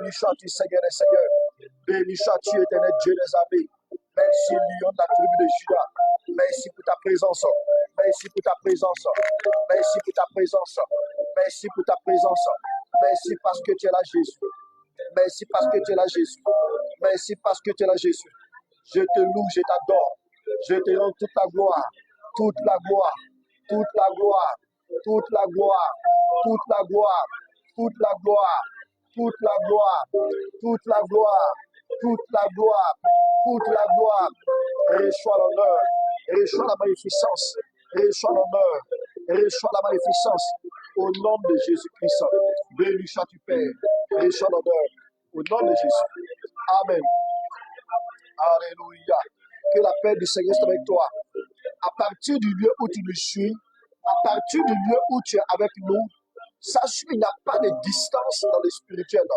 Béni sois-tu, Seigneur des Seigneurs. Béni sois-tu, éternel Dieu des armées. Merci, lion de la tribu de Judas. Merci pour ta présence. Merci pour ta présence. Merci pour ta présence. Merci pour ta présence. Merci parce que tu es là, Jésus. Merci parce que tu es là, Jésus. Merci parce que tu es là, Jésus. Je te loue, je t'adore. Je te rends toute la gloire. Toute la gloire. Toute la gloire. Toute la gloire. Toute la gloire. Toute la gloire. Toute la gloire. Toute la gloire. Toute la gloire. Toute la gloire. Reçois l'honneur. Reçois la magnificence. Reçois l'honneur. Reçois la magnificence. Au nom de Jésus-Christ. Béni sois-tu, Père. Reçois l'honneur. Au nom de Jésus. Amen. Alléluia. Que la paix du Seigneur soit avec toi. À partir du lieu où tu nous suis, à partir du lieu où tu es avec nous, sache qu'il n'y a pas de distance dans le spirituel.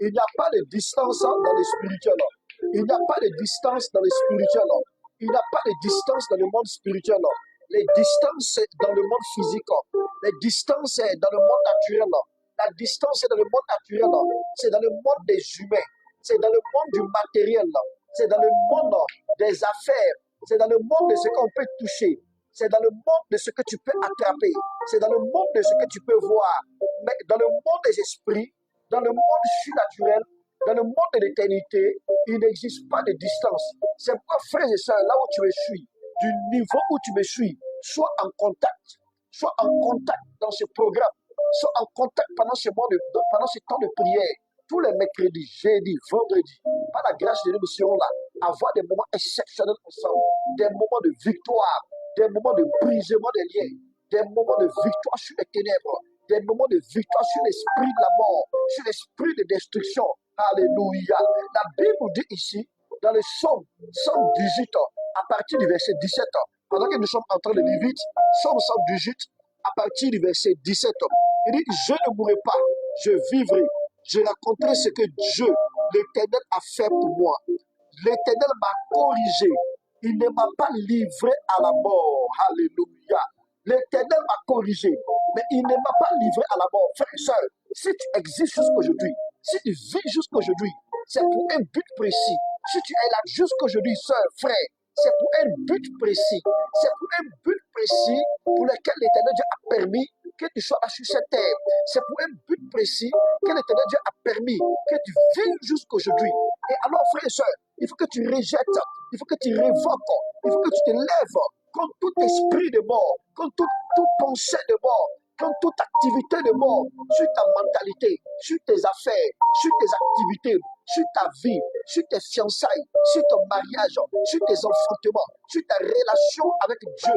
Il n'y a pas de distance dans le spirituel. Il n'y a pas de distance dans le spirituel. Il n'y a pas de distance dans le monde spirituel. Les distances, c'est dans le monde physique. Les distances, c'est dans le monde naturel. La distance, c'est dans le monde naturel. C'est dans le monde des humains. C'est dans le monde du matériel. C'est dans le monde des affaires. C'est dans le monde de ce qu'on peut toucher. C'est dans le monde de ce que tu peux attraper. C'est dans le monde de ce que tu peux voir. Mais dans le monde des esprits, dans le monde surnaturel, dans le monde de l'éternité, il n'existe pas de distance. C'est pourquoi, frères et sœurs, là où tu me suis, du niveau où tu me suis, sois en contact. Sois en contact dans ce programme. Sois en contact pendant ce temps de prière. Tous les mercredis, jeudis, vendredis, par la grâce de Dieu, nous serons là, avoir des moments exceptionnels ensemble, des moments de victoire, des moments de brisement des liens, des moments de victoire sur les ténèbres, des moments de victoire sur l'esprit de la mort, sur l'esprit de destruction. Alléluia. La Bible dit ici, dans le psaume 118, à partir du verset 17, pendant que nous sommes en train de lire vite, psaume 118, à partir du verset 17, il dit, je ne mourrai pas, je vivrai. Je raconterai ce que Dieu, l'Éternel, a fait pour moi. L'Éternel m'a corrigé. Il ne m'a pas livré à la mort. Alléluia. L'Éternel m'a corrigé, mais il ne m'a pas livré à la mort. Frère et sœur, si tu existes jusqu'aujourd'hui, si tu vis jusqu'aujourd'hui, c'est pour un but précis. Si tu es là jusqu'aujourd'hui, sœur, frère, c'est pour un but précis. C'est pour un but précis pour lequel l'Éternel Dieu a permis que tu sois là sur cette terre. C'est pour un but précis que l'Éternel Dieu a permis que tu vives jusqu'aujourd'hui. Et alors, frère et sœur, il faut que tu rejettes, il faut que tu révoques, il faut que tu te lèves contre tout esprit de mort, contre toute pensée de mort, contre toute activité de mort sur ta mentalité, sur tes affaires, sur tes activités, sur ta vie, sur tes fiançailles, sur ton mariage, sur tes enfantements, sur ta relation avec Dieu,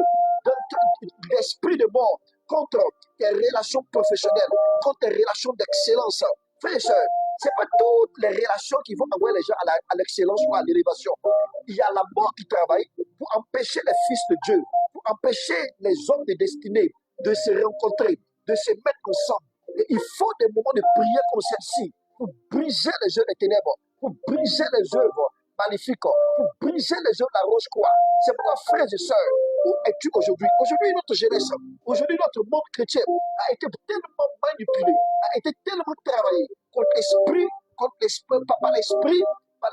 l'esprit de mort contre tes relations professionnelles, contre tes relations d'excellence. Frères et sœurs, ce n'est pas toutes les relations qui vont envoyer les gens à l'excellence ou à l'élévation. Il y a la mort qui travaille pour empêcher les fils de Dieu, pour empêcher les hommes de destinée de se rencontrer, de se mettre ensemble. Et il faut des moments de prière comme celle-ci pour briser les œuvres des ténèbres, pour briser les œuvres maléfiques, pour briser les œuvres de la roche-croix. C'est pourquoi, frères et sœurs, où es-tu aujourd'hui? Aujourd'hui, notre jeunesse, aujourd'hui, notre monde chrétien a été tellement manipulé, a été tellement travaillé contre l'esprit, par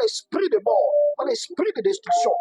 l'esprit de mort, par l'esprit de destruction.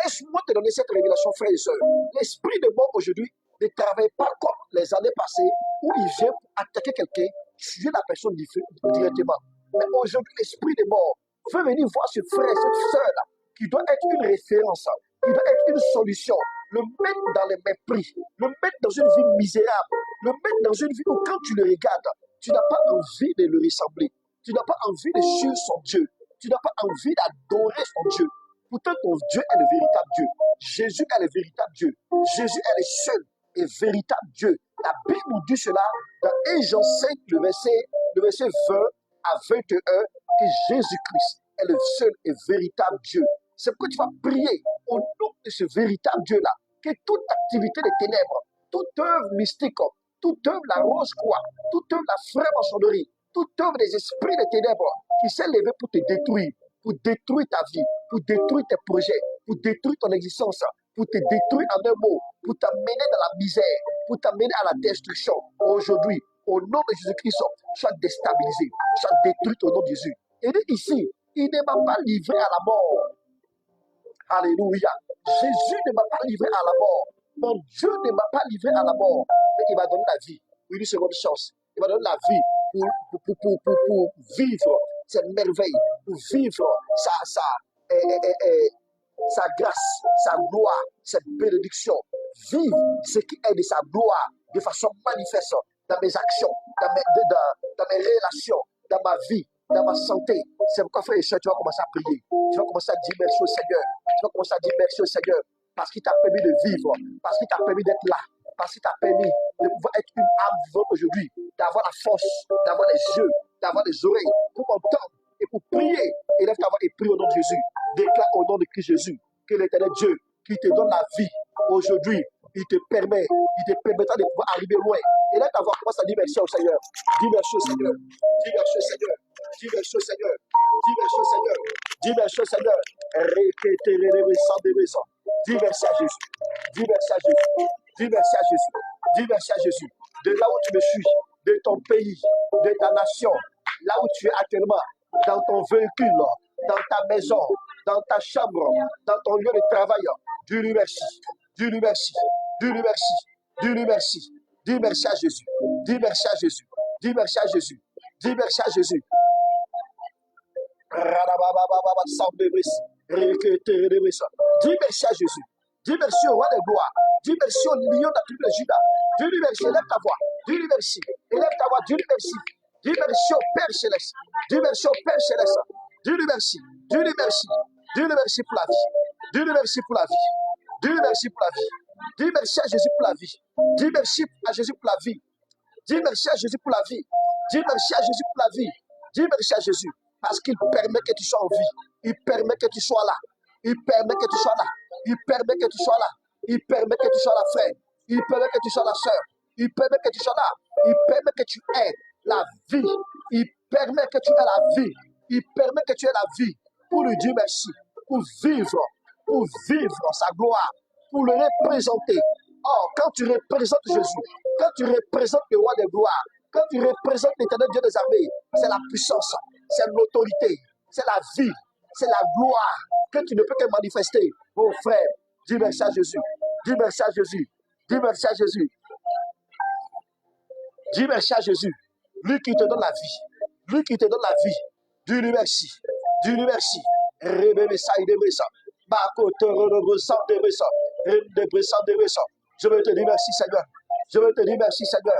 Laisse-moi te donner cette révélation, frères et sœurs. L'esprit de mort aujourd'hui ne travaille pas comme les années passées où il vient pour attaquer quelqu'un, tuer la personne directement. Mais aujourd'hui, l'esprit de mort veut venir voir ce frère, cette sœur-là, qui doit être une référence, qui doit être une solution, le mettre dans le mépris, le mettre dans une vie misérable, le mettre dans une vie où quand tu le regardes, tu n'as pas envie de le ressembler, tu n'as pas envie de suivre son Dieu, tu n'as pas envie d'adorer son Dieu. Pourtant, ton Dieu est le véritable Dieu. Jésus est le véritable Dieu. Jésus est le seul et véritable Dieu. La Bible nous dit cela dans 1 Jean 5, le verset 20 à 21, que Jésus-Christ est le seul et véritable Dieu. C'est pourquoi tu vas prier au nom de ce véritable Dieu-là, que toute activité des ténèbres, toute œuvre mystique, toute œuvre de la rose-croix, toute œuvre de la franc-maçonnerie, toute œuvre des esprits des ténèbres qui s'est levé pour te détruire ta vie, pour détruire tes projets, pour détruire ton existence, pour te détruire en un mot, pour t'amener dans la misère, pour t'amener à la destruction. Aujourd'hui, au nom de Jésus-Christ, soient déstabilisées, soient détruites au nom de Jésus. Et dit ici, il ne m'a pas livré à la mort. Alléluia. Jésus ne m'a pas livré à la mort. Mon Dieu ne m'a pas livré à la mort. Mais il m'a donné la vie. Une seconde chance. Il m'a donné la vie pour vivre cette merveille, pour vivre sa grâce, sa gloire, cette bénédiction. Vivre ce qui est de sa gloire de façon manifeste dans mes actions, dans mes relations, dans ma vie, dans ma santé. C'est pourquoi, frère et soeur, tu vas commencer à prier. Tu vas commencer à dire merci au Seigneur. Tu vas commencer à dire merci au Seigneur parce qu'il t'a permis de vivre, parce qu'il t'a permis d'être là, parce qu'il t'a permis de pouvoir être une âme vivante aujourd'hui, d'avoir la force, d'avoir les yeux, d'avoir les oreilles pour entendre et pour prier. Élève ta voix et prie au nom de Jésus. Déclare au nom de Christ Jésus que l'Éternel Dieu qui te donne la vie aujourd'hui, il te permettra de pouvoir arriver loin. Et là, ta voix commence à dire merci au Seigneur. Dis merci au Seigneur. Dis merci au Seigneur. Dis merci au Seigneur. Dis merci au Seigneur. Dis merci au Seigneur. Dis merci à Jésus. Dis merci à Jésus. Dis merci à Jésus. Dis merci à Jésus. De là où tu me suis, de ton pays, de ta nation, là où tu es actuellement, dans ton véhicule, dans ta maison, dans ta chambre, dans ton lieu de travail. Dis-lui merci. Dis-lui merci. Dis-lui merci. Dis-lui merci. Dis merci à Jésus. Dis merci à Jésus. Dis merci à Jésus. Dis merci à Jésus. Dis merci à Jésus. Dis merci au roi des gloires. Dis merci au lion de la tribu de Juda. Dis-lui merci. Élève ta voix. Dis-lui merci. Élève ta voix. Dis-lui merci. Dis merci au Père Céleste. Dis merci au Père Céleste. Dis-lui merci. Dis-lui merci. Dis-lui merci pour la vie. Dis-lui merci pour la vie. Dis-lui merci pour la vie. Dis merci à Jésus pour la vie. Dis merci à Jésus pour la vie. Dis merci à Jésus pour la vie. Dis merci à Jésus pour la vie. Dis merci à Jésus parce qu'il permet que tu sois en vie. Il permet que tu sois là. Il permet que tu sois là. Il permet que tu sois là. Il permet que tu sois là, frère. Il permet que tu sois la sœur. Il permet que tu sois là. Il permet que tu aies la vie. Il permet que tu aies la vie. Il permet que tu aies la vie pour lui dire merci, pour vivre sa gloire, pour le représenter. Or, quand tu représentes Jésus, quand tu représentes le roi des gloires, quand tu représentes l'Éternel Dieu des armées, c'est la puissance, c'est l'autorité, c'est la vie, c'est la gloire que tu ne peux que manifester. Mon frère, dis merci à Jésus. Dis merci à Jésus. Dis merci à Jésus. Dis merci à Jésus. Lui qui te donne la vie. Lui qui te donne la vie. Dis-lui merci. Dis-lui merci. Je veux te dire merci, Seigneur. Je veux te dire merci, Seigneur.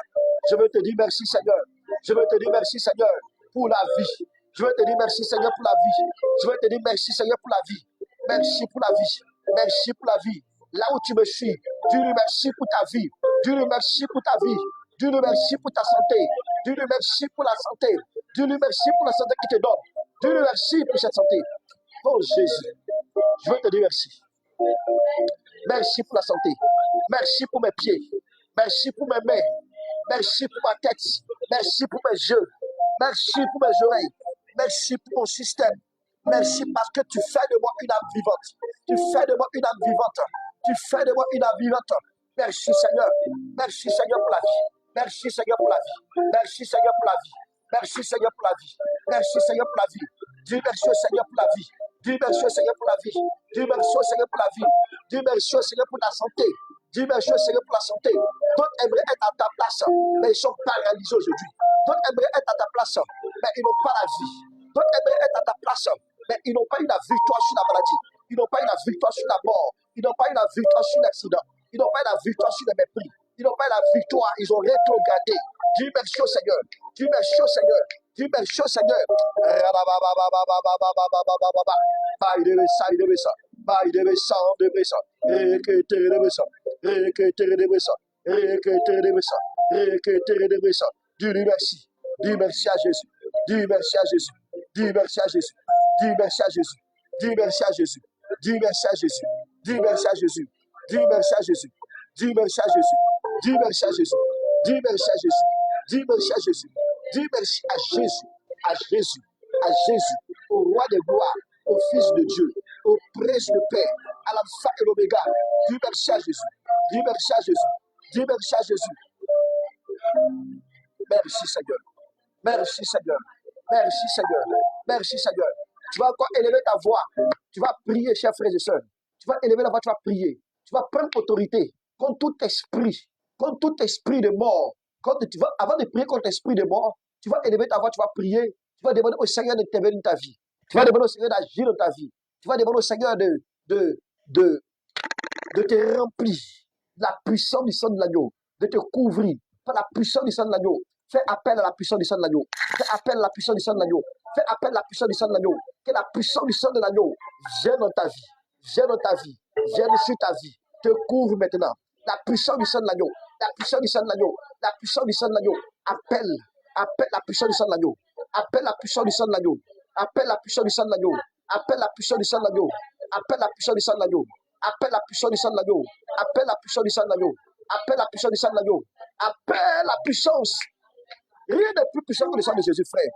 Je veux te dire merci, Seigneur. Je veux te dire merci, Seigneur, pour la vie. Je veux te dire merci, Seigneur, pour la vie. Je veux te dire merci, Seigneur, pour la vie. Merci pour la vie. Merci pour la vie. Là où tu me suis, dis-lui merci pour ta vie. Dis-lui merci pour ta vie. Dis-lui merci pour ta santé. Dis-lui merci pour la santé. Dis-lui merci pour la santé qu'il te donne. Dis-lui merci pour cette santé. Oh Jésus, je veux te dire merci. Merci pour la santé. Merci pour mes pieds. Merci pour mes mains. Merci pour ma tête. Merci pour mes yeux. Merci pour mes oreilles. Merci pour mon système. Merci parce que tu fais de moi une âme vivante. Tu fais de moi une âme vivante. Tu fais de moi une âme vivante. Merci Seigneur. Merci Seigneur pour la vie. Merci Seigneur pour la vie. Merci Seigneur pour la vie. Merci Seigneur pour la vie. Merci Seigneur pour la vie. Dis merci au Seigneur pour la vie. Dis merci au Seigneur pour la vie. Dis merci au Seigneur pour la vie. Dis merci au Seigneur pour la santé. Dis merci au Seigneur pour la santé. D'autres aimeraient être à ta place, mais ils sont paralysés aujourd'hui. D'autres aimeraient être à ta place, mais ils n'ont pas la vie. D'autres aimeraient être à ta place, mais ils n'ont pas eu la victoire sur la maladie. Ils n'ont pas eu la victoire sur la mort. Ils n'ont pas eu la victoire sur l'accident. Ils n'ont pas eu la victoire sur le mépris. Ils n'ont pas eu la victoire. Ils ont rétrogradé. Dis merci au Seigneur. Dis merci au Seigneur. Dis merci au Seigneur. Dis merci. Dis merci à Jésus. Dis merci à Jésus. Dis merci à Jésus. Dis merci à Jésus. Dis merci à Jésus. Dis merci à Jésus. Dis merci à Jésus. Dis merci à Jésus. Dis merci à Jésus. Dis merci à Jésus. Dis merci à Jésus. Dis merci à Jésus. Dis merci à Jésus. À Jésus. À Jésus. Au roi des gloires. Au Fils de Dieu. Au Prince de paix. À l'alpha et l'oméga. Dis merci à Jésus. Dis merci à Jésus. Dis merci à Jésus. Merci Seigneur. Merci Seigneur. Merci Seigneur. Merci Seigneur. Tu vas encore élever ta voix. Tu vas prier, chers frères et sœurs. Tu vas élever la voix, tu vas prier. Tu vas prendre autorité contre tout esprit de mort. Avant de prier contre l'esprit de mort, tu vas élever ta voix, tu vas prier. Tu vas demander au Seigneur d'intervenir dans ta vie. Tu vas demander au Seigneur d'agir dans ta vie. Tu vas demander au Seigneur de te remplir de la puissance du sang de l'agneau, de te couvrir par la puissance du sang de l'agneau. Fais appel à la puissance du sang de l'agneau. Fais appel à la puissance du sang de l'agneau. Fais appel à la puissance du sang de l'agneau. Que la puissance du sang de l'agneau vienne dans ta vie. Vienne dans ta vie. Vienne sur ta vie. Te couvre maintenant. La puissance du sang de l'agneau. La puissance du sang de l'agneau. La puissance du sang de l'agneau. Appelle. Appelle la puissance du sang de l'agneau. Appelle la puissance du sang de l'agneau. Appelle la puissance du sang de l'agneau. Appelle la puissance du sang de l'agneau. Appelle la puissance du sang de l'agneau. Appelle la puissance du sang de l'agneau. Appelle la puissance du sang de l'agneau. Appelle la puissance du sang de l'agneau. Appelle la puissance. Rien n'est plus puissant que le sang de Jésus, frère.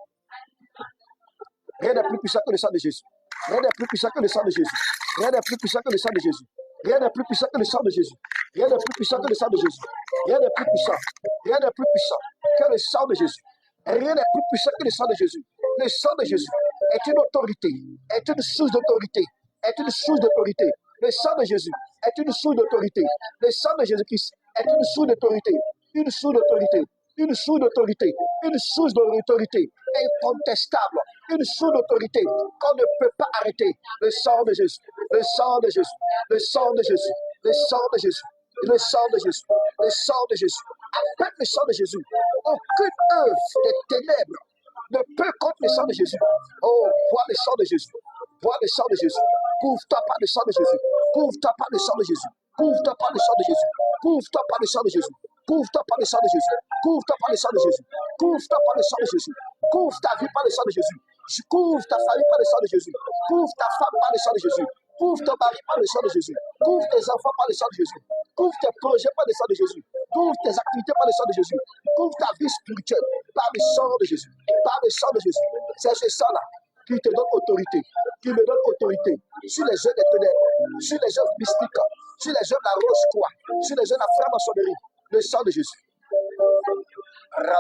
Rien n'est plus puissant que le sang de Jésus. Rien n'est plus puissant que le sang de Jésus. Rien n'est plus puissant que le sang de Jésus. Rien n'est plus puissant que le sang de Jésus. Rien n'est plus puissant que le sang de Jésus. Rien n'est plus puissant. Rien n'est plus puissant que le sang de Jésus. Rien n'est plus puissant que le sang de Jésus. Le sang de Jésus est une autorité, est une source d'autorité, est une source d'autorité. Le sang de Jésus est une source d'autorité. Le sang de Jésus-Christ est une source d'autorité. Une source d'autorité. Une source d'autorité. Une source d'autorité incontestable. Une source d'autorité qu'on ne peut pas arrêter. Le sang de Jésus. Le sang de Jésus. Le sang de Jésus. Le sang de Jésus. Le sang de Jésus. Le sang de Jésus. Appelle le sang de Jésus. Aucune œuvre des ténèbres ne peut contre le sang de Jésus. Oh, bois le sang de Jésus. Bois le sang de Jésus. Couvre-toi par le sang de Jésus. Couvre-toi par le sang de Jésus. Couvre-toi par le sang de Jésus. Couvre-toi par le sang de Jésus. Couvre-toi par le sang de Jésus. Couvre-toi par le sang de Jésus. Couvre-toi par le sang de Jésus. Couvre ta vie par le sang de Jésus. Couvre ta famille par le sang de Jésus. Couvre ta femme par le sang de Jésus. Couvre ton mari par le sang de Jésus. Couvre tes enfants par le sang de Jésus. Couvre tes projets par le sang de Jésus. Couvre tes activités par le sang de Jésus. Couvre ta vie spirituelle par le sang de Jésus. Par le sang de Jésus. C'est ce sang-là qui te donne autorité, qui me donne autorité sur les œuvres des ténèbres, sur les œuvres mystiques, sur les œuvres de la rose-croix, sur les œuvres de la franc-maçonnerie. Le sang de Jésus. Le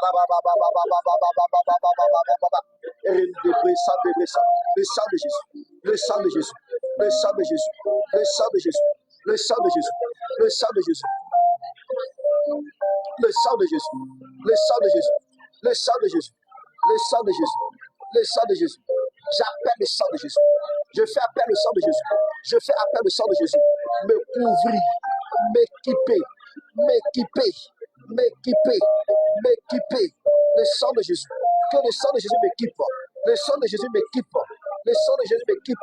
sang de Jésus. Le sang de Jésus. Le sang de Jésus. Le sang de Jésus. Le sang de Jésus. Le sang de Jésus. Le sang de Jésus. Le sang de Jésus. Le sang de Jésus. Le sang de Jésus. Le sang de Jésus. J'appelle le sang de Jésus. Je fais appel au sang de Jésus. Je fais appel au sang de Jésus. Me couvrir, m'équiper, m'équiper, m'équiper, m'équiper. Le sang de Jésus. Que le sang de Jésus m'équipe. Le sang de Jésus m'équipe. Le sang de Jésus m'équipe.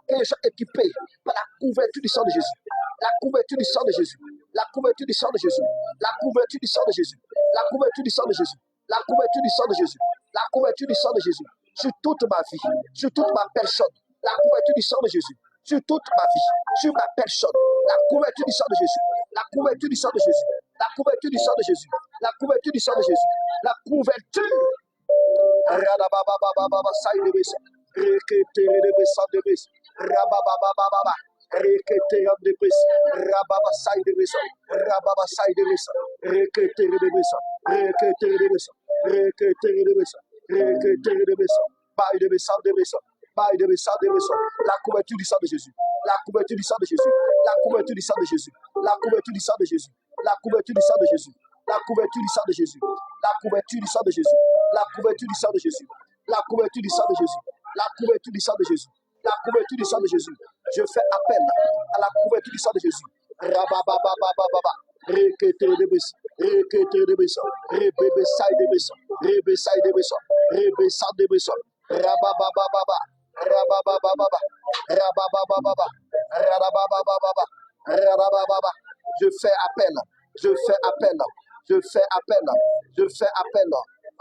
Que je sois équipé par la couverture du sang de Jésus. La couverture du sang de Jésus. La couverture du sang de Jésus. La couverture du sang de Jésus. La couverture du sang de Jésus. La couverture du sang de Jésus. La couverture du sang de Jésus. Sur toute ma vie. Sur toute ma personne. La couverture du sang de Jésus. Sur toute ma vie. Sur ma personne. La couverture du sang de Jésus. La couverture du sang de Jésus. La couverture du sang de Jésus. La couverture du sang de Jésus. La couverture. Radababababa, saïdebes. Reketerebes, rababababa. Reketerebes, rababa saïdebes. Rababa saïdebes. Reketerebes. Reketerebes. Reketerebes. Reketerebes. Baïdebes, sandebes. Baïdebes, sandebes. La couverture du sang de Jésus. La couverture du sang de Jésus. La couverture du sang de Jésus. La couverture du sang de Jésus. La couverture du sang de Jésus. La couverture du sang de Jésus. La couverture du sang de Jésus. La couverture du sang de Jésus. La couverture du sang de Jésus. La couverture du sang de Jésus. La couverture du sang de Jésus. Je fais appel à la couverture du sang de Jésus. Rababababababa. Reketerebes. Reketerebes. Rebebesaïdebes. Rebesaïdebes. Rebesandebes. Rabababababa. Rabababababa. Rabababababa. Rabababababa. Rababababa. Je fais appel. Je fais appel. Je fais appel. Je fais appel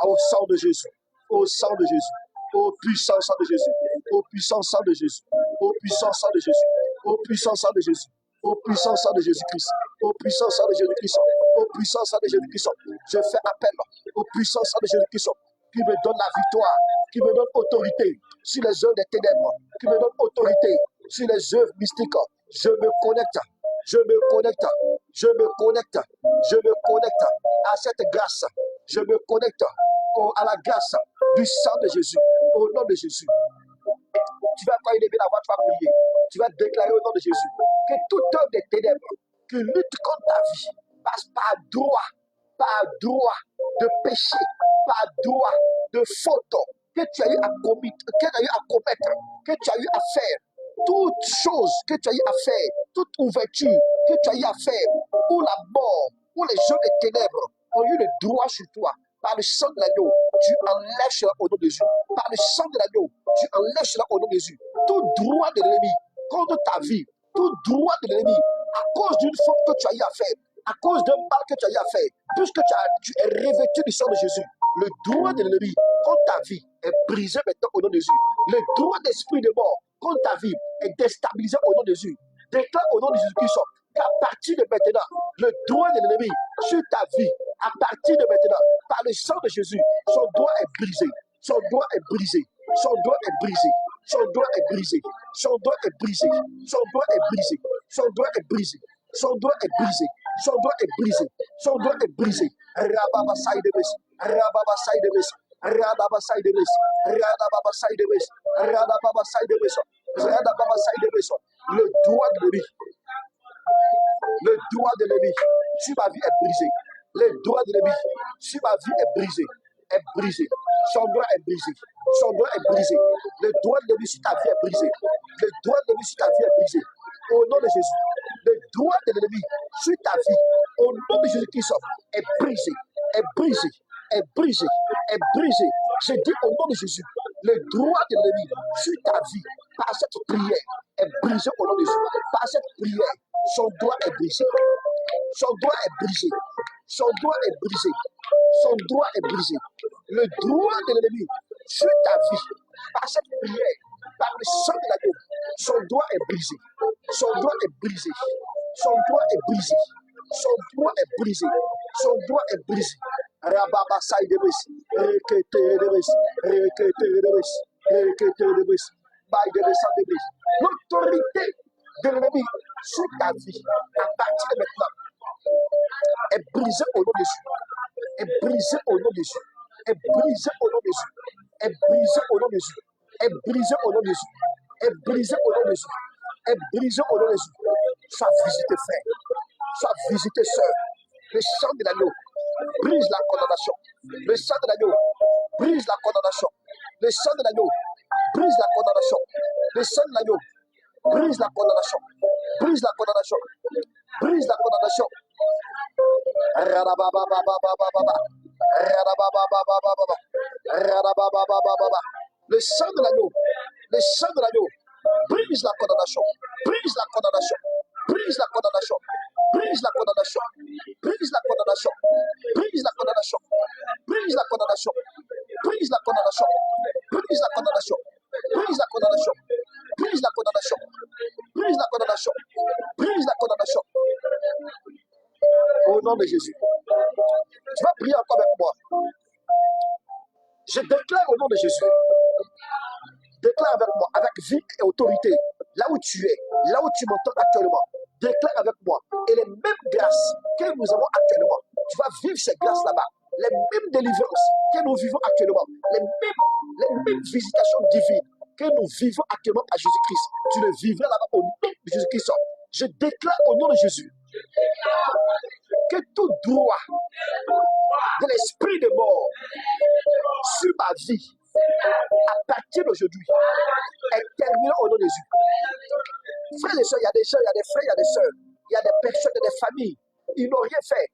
au sang de Jésus. Au sang de Jésus. Au puissant sang de Jésus. Au puissant sang de Jésus. Au puissant sang de Jésus. Au puissant sang de Jésus. Au puissant sang de Jésus-Christ. Au puissant sang de Jésus-Christ. Au puissant sang de Jésus-Christ. Je fais appel au puissant sang de Jésus-Christ qui me donne la victoire, qui me donne autorité sur les œuvres des ténèbres, qui me donne autorité sur les œuvres mystiques. Je me connecte. Je me connecte, je me connecte, je me connecte à cette grâce, Je me connecte à la grâce du sang de Jésus. Au nom de Jésus. Tu vas, quand il est bien la voix, tu vas prier. Tu vas déclarer au nom de Jésus que toute œuvre des ténèbres qui lutte contre ta vie passe par droit de péché, par droit de faute que tu as eu à commettre, que tu as eu à faire. Toute chose que tu as eu à faire, toute ouverture que tu as eu à faire, où la mort, où les jeux des ténèbres ont eu le droit sur toi, par le sang de l'agneau, tu enlèves cela au nom de Jésus. Par le sang de l'agneau, tu enlèves cela au nom de Jésus. Tout droit de l'ennemi contre ta vie, tout droit de l'ennemi à cause d'une faute que tu as eu à faire, à cause d'un mal que tu as eu à faire, puisque tu es revêtu du sang de Jésus, le droit de l'ennemi contre ta vie est brisé maintenant au nom de Jésus. Le droit d'esprit de mort contre ta vie est déstabilisé au nom de Jésus. Déclare au nom de Jésus-Christ qu'à partir de maintenant, le droit de l'ennemi sur ta vie, à partir de maintenant, par le sang de Jésus, son droit est brisé. Son droit est brisé. Son droit est brisé. Son droit est brisé. Son droit est brisé. Son droit est brisé. Son droit est brisé. Son droit est brisé. Son droit est brisé. Son droit est brisé. Rababa Saïdebes. Rababa Saïdebes. Rababa Saïdebes. Rababa Saïdebes. Rababa Saïdebes. Rababa Saïdebes. Le droit de l'ennemi. Le droit de l'ennemi sur ma vie est brisé. Le droit de l'ennemi sur ma vie est brisé. Est brisé. Son droit est brisé. Son droit est brisé. Le droit de l'ennemi sur ta vie est brisé. Le droit de l'ennemi sur ta vie est brisé. Au nom de Jésus. Le droit de l'ennemi sur ta vie, au nom de Jésus-Christ, est brisé. Est brisé. Est brisé. Est brisé. Je dis au nom de Jésus. Le droit de l'ennemi sur ta vie, par cette prière, est brisé au nom de Jésus. Par cette prière, son droit est brisé. Son droit est brisé. Son droit est brisé. Son droit est brisé. Le droit de l'ennemi sur ta vie, par cette prière, par le sang de l'agneau, son droit est brisé. Son droit est brisé. Son droit est brisé. Son droit est brisé. Son droit est brisé. Rababa Saïdebes. Reketerebes. Reketerebes. Reketerebes. Baïdebes. L'autorité de l'ennemi sur ta vie, à partir de maintenant, est brisée au nom de Jésus. Est brisée au nom de Jésus. Est brisée au nom de Jésus. Est brisée au nom de Jésus. Est brisée au nom de Jésus. Est brisée au nom de Jésus. Est brisée au nom de Jésus. Sois visité, frère. Sois visité, sœur. Le sang de l'agneau brise la condamnation. Le sang de l'agneau brise la condamnation. Le sang de l'agneau brise la condamnation. Le sang de l'agneau brise la condamnation. Brise la condamnation. Brise la condamnation. Radababababababa. Radabababababa. Radabababababa. Le sang de l'agneau. Le sang de l'agneau brise la condamnation. Brise la condamnation. Brise la condamnation. Brise la condamnation. Brise la condamnation. Brise la condamnation. Brise la condamnation. Brise la condamnation. Brise la condamnation. Brise la condamnation. Brise la condamnation. Brise la condamnation. Brise la condamnation. Au nom de Jésus. Tu vas prier encore avec moi. Je déclare au nom de Jésus. Déclare avec moi, avec vie et autorité, là où tu es, là où tu m'entends actuellement. Déclare avec moi. Et les mêmes grâces que nous avons actuellement, tu vas vivre ces grâces là-bas. Les mêmes délivrances que nous vivons actuellement, les mêmes visitations divines que nous vivons actuellement à Jésus-Christ, tu le vivras là-bas au nom de Jésus-Christ. Je déclare au nom de Jésus que tout droit de l'esprit de mort sur ma vie, à partir d'aujourd'hui, est terminé au nom de Jésus. Frères et sœurs, il y a des gens, il y a des frères, il y a des sœurs, il y a des personnes, il y a des familles, ils n'ont rien fait.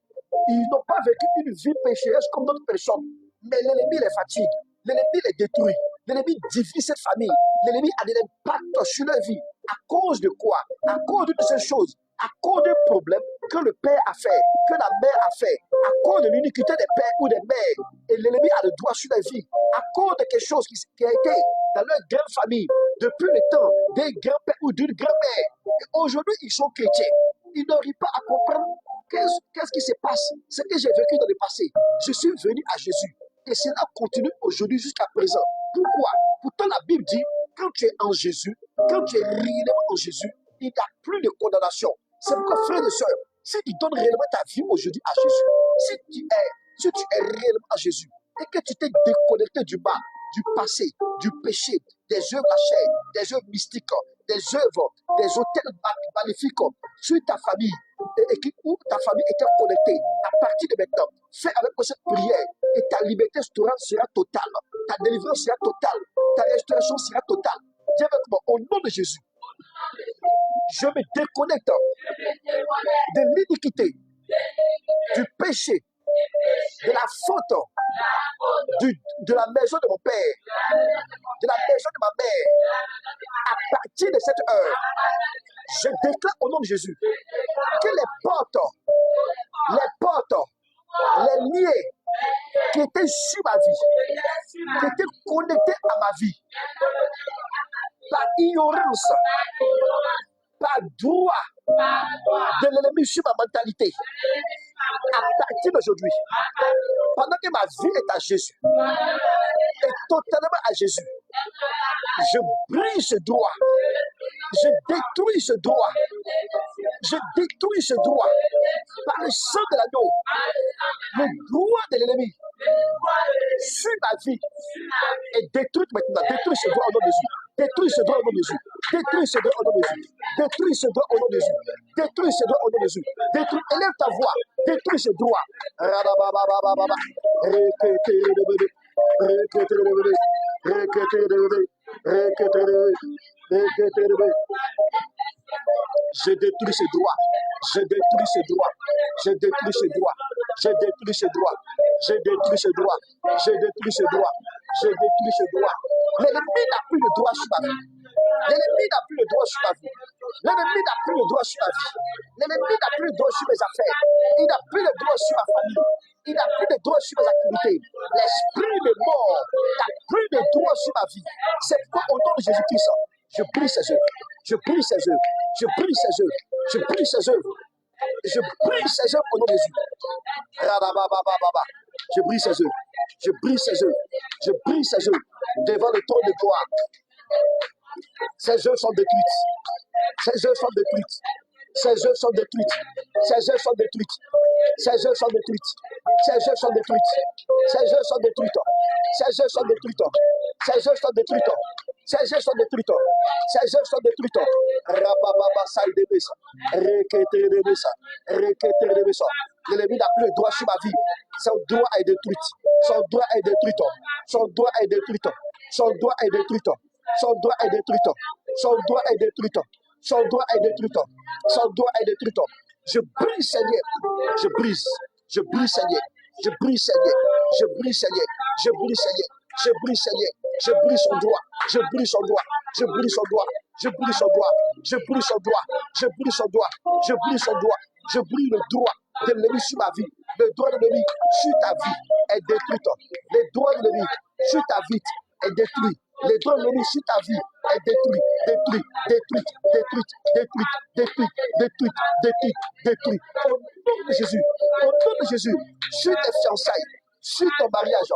Ils n'ont pas vécu une vie pécheresse comme d'autres personnes. Mais l'ennemi les fatigue, l'ennemi les détruit, l'ennemi divise cette famille, l'ennemi a de l'impact sur leur vie. À cause de quoi? À cause de ces choses, à cause d'un problème que le père a fait, que la mère a fait, à cause de l'iniquité des pères ou des mères, et l'ennemi a le droit sur leur vie, à cause de quelque chose qui a été dans leur grande famille depuis le temps d'un grand-père ou d'une grand-mère. Aujourd'hui, ils sont chrétiens. Ils n'arrivent pas à comprendre qu'est-ce qui se passe, ce que j'ai vécu dans le passé. Je suis venu à Jésus et cela continue aujourd'hui jusqu'à présent. Pourquoi? Pourtant la Bible dit, quand tu es en Jésus, quand tu es réellement en Jésus, il n'y a plus de condamnation. C'est pourquoi, frères et sœurs, si tu donnes réellement ta vie aujourd'hui à Jésus, si tu es si tu es réellement à Jésus et que tu t'es déconnecté du mal, du passé, du péché, des œuvres de la chair, des œuvres mystiques, des œuvres, des hôtels maléfiques sur ta famille, où ta famille était connectée, à partir de maintenant, fais avec moi cette prière et ta liberté sera totale, ta délivrance sera totale, ta restauration sera totale. Dis avec moi, au nom de Jésus, je me déconnecte de l'iniquité, du péché, de la faute, de la maison de mon père, de la maison de ma mère. À partir de cette heure, je déclare au nom de Jésus que les portes, les liens qui étaient sur ma vie, qui étaient connectés à ma vie, par ignorance, par droit de l'ennemi sur ma mentalité, à partir d'aujourd'hui, pendant que ma vie est à Jésus, est totalement à Jésus, je brise ce droit, je détruis ce droit, je détruis ce droit par le sang de l'agneau, le droit de l'ennemi sur ma vie est détruit maintenant. Détruis ce droit au nom de Jésus. Détruis ce droit au nom de Jésus. Détruis ce droit au nom de Jésus. Détruis ce droit au nom de Jésus. Détruis ce droit au nom de Jésus. Détruis, élève ta voix. Détruis ce droit. Je détruis ce droit. Je détruis ce droit. Je détruis ce droit. Je détruis ce droit. Je détruis ce droit. Je détruis ce droit. Je détruis ce droit. L'ennemi n'a plus le droit sur ma vie. L'ennemi n'a plus le droit sur ma vie. L'ennemi n'a plus le droit sur ma vie. L'ennemi n'a plus le droit sur mes affaires. Il n'a plus le droit sur ma famille. Il n'a plus de droit sur mes activités. L'esprit de mort n'a plus de droit sur ma vie. C'est pourquoi au nom de Jésus-Christ, je brise ses œuvres. Je brise ses œuvres. Je brise ses œuvres. Je brise ses œuvres. Je brise ses œuvres au nom de Jésus. Je brise ses œuvres. Je brise ses œuvres. Je brise ses œuvres devant le trône de gloire. Ces œuvres sont détruites. Ces œuvres sont détruites. Ces œuvres sont détruites. Ces œuvres sont détruites. Ces œuvres sont détruites. Ces œuvres sont détruites. Ces œuvres sont détruites. Ces œuvres sont détruites. Ces œuvres sont détruites. Ces œuvres sont détruites. Ces œuvres sont détruites. Rabababa saïdebesa. Reketerebesa. Reketerebesa. L'ennemi n'a plus le droit sur ma vie. Son droit est détruit. Son droit est détruit. Son droit est détruit. Son droit est détruit. Son droit est détruit. Son droit est détruit. Son droit est détruit. Son droit est détruit. Je brise Seigneur. Je brise. Je brise Seigneur. Je brise Seigneur. Je brise Seigneur. Je brise Seigneur. Je brise Seigneur. Je brise son droit. Je brise son droit. Je brise son droit. Je brise son droit. Je brise son droit. Je brise son droit. Je brise son droit. Je brise le droit de l'ennemi sur ma vie. Le droit de l'ennemi sur ta vie est détruit. Le droit de l'ennemi sur ta vie est détruit. Les droits de l'ennemi sur ta vie est détruit, détruit, détruit, détruit, détruit, détruit, détruit, détruit, détruit. Au nom de Jésus, au nom de Jésus, sur tes fiançailles, sur ton mariage,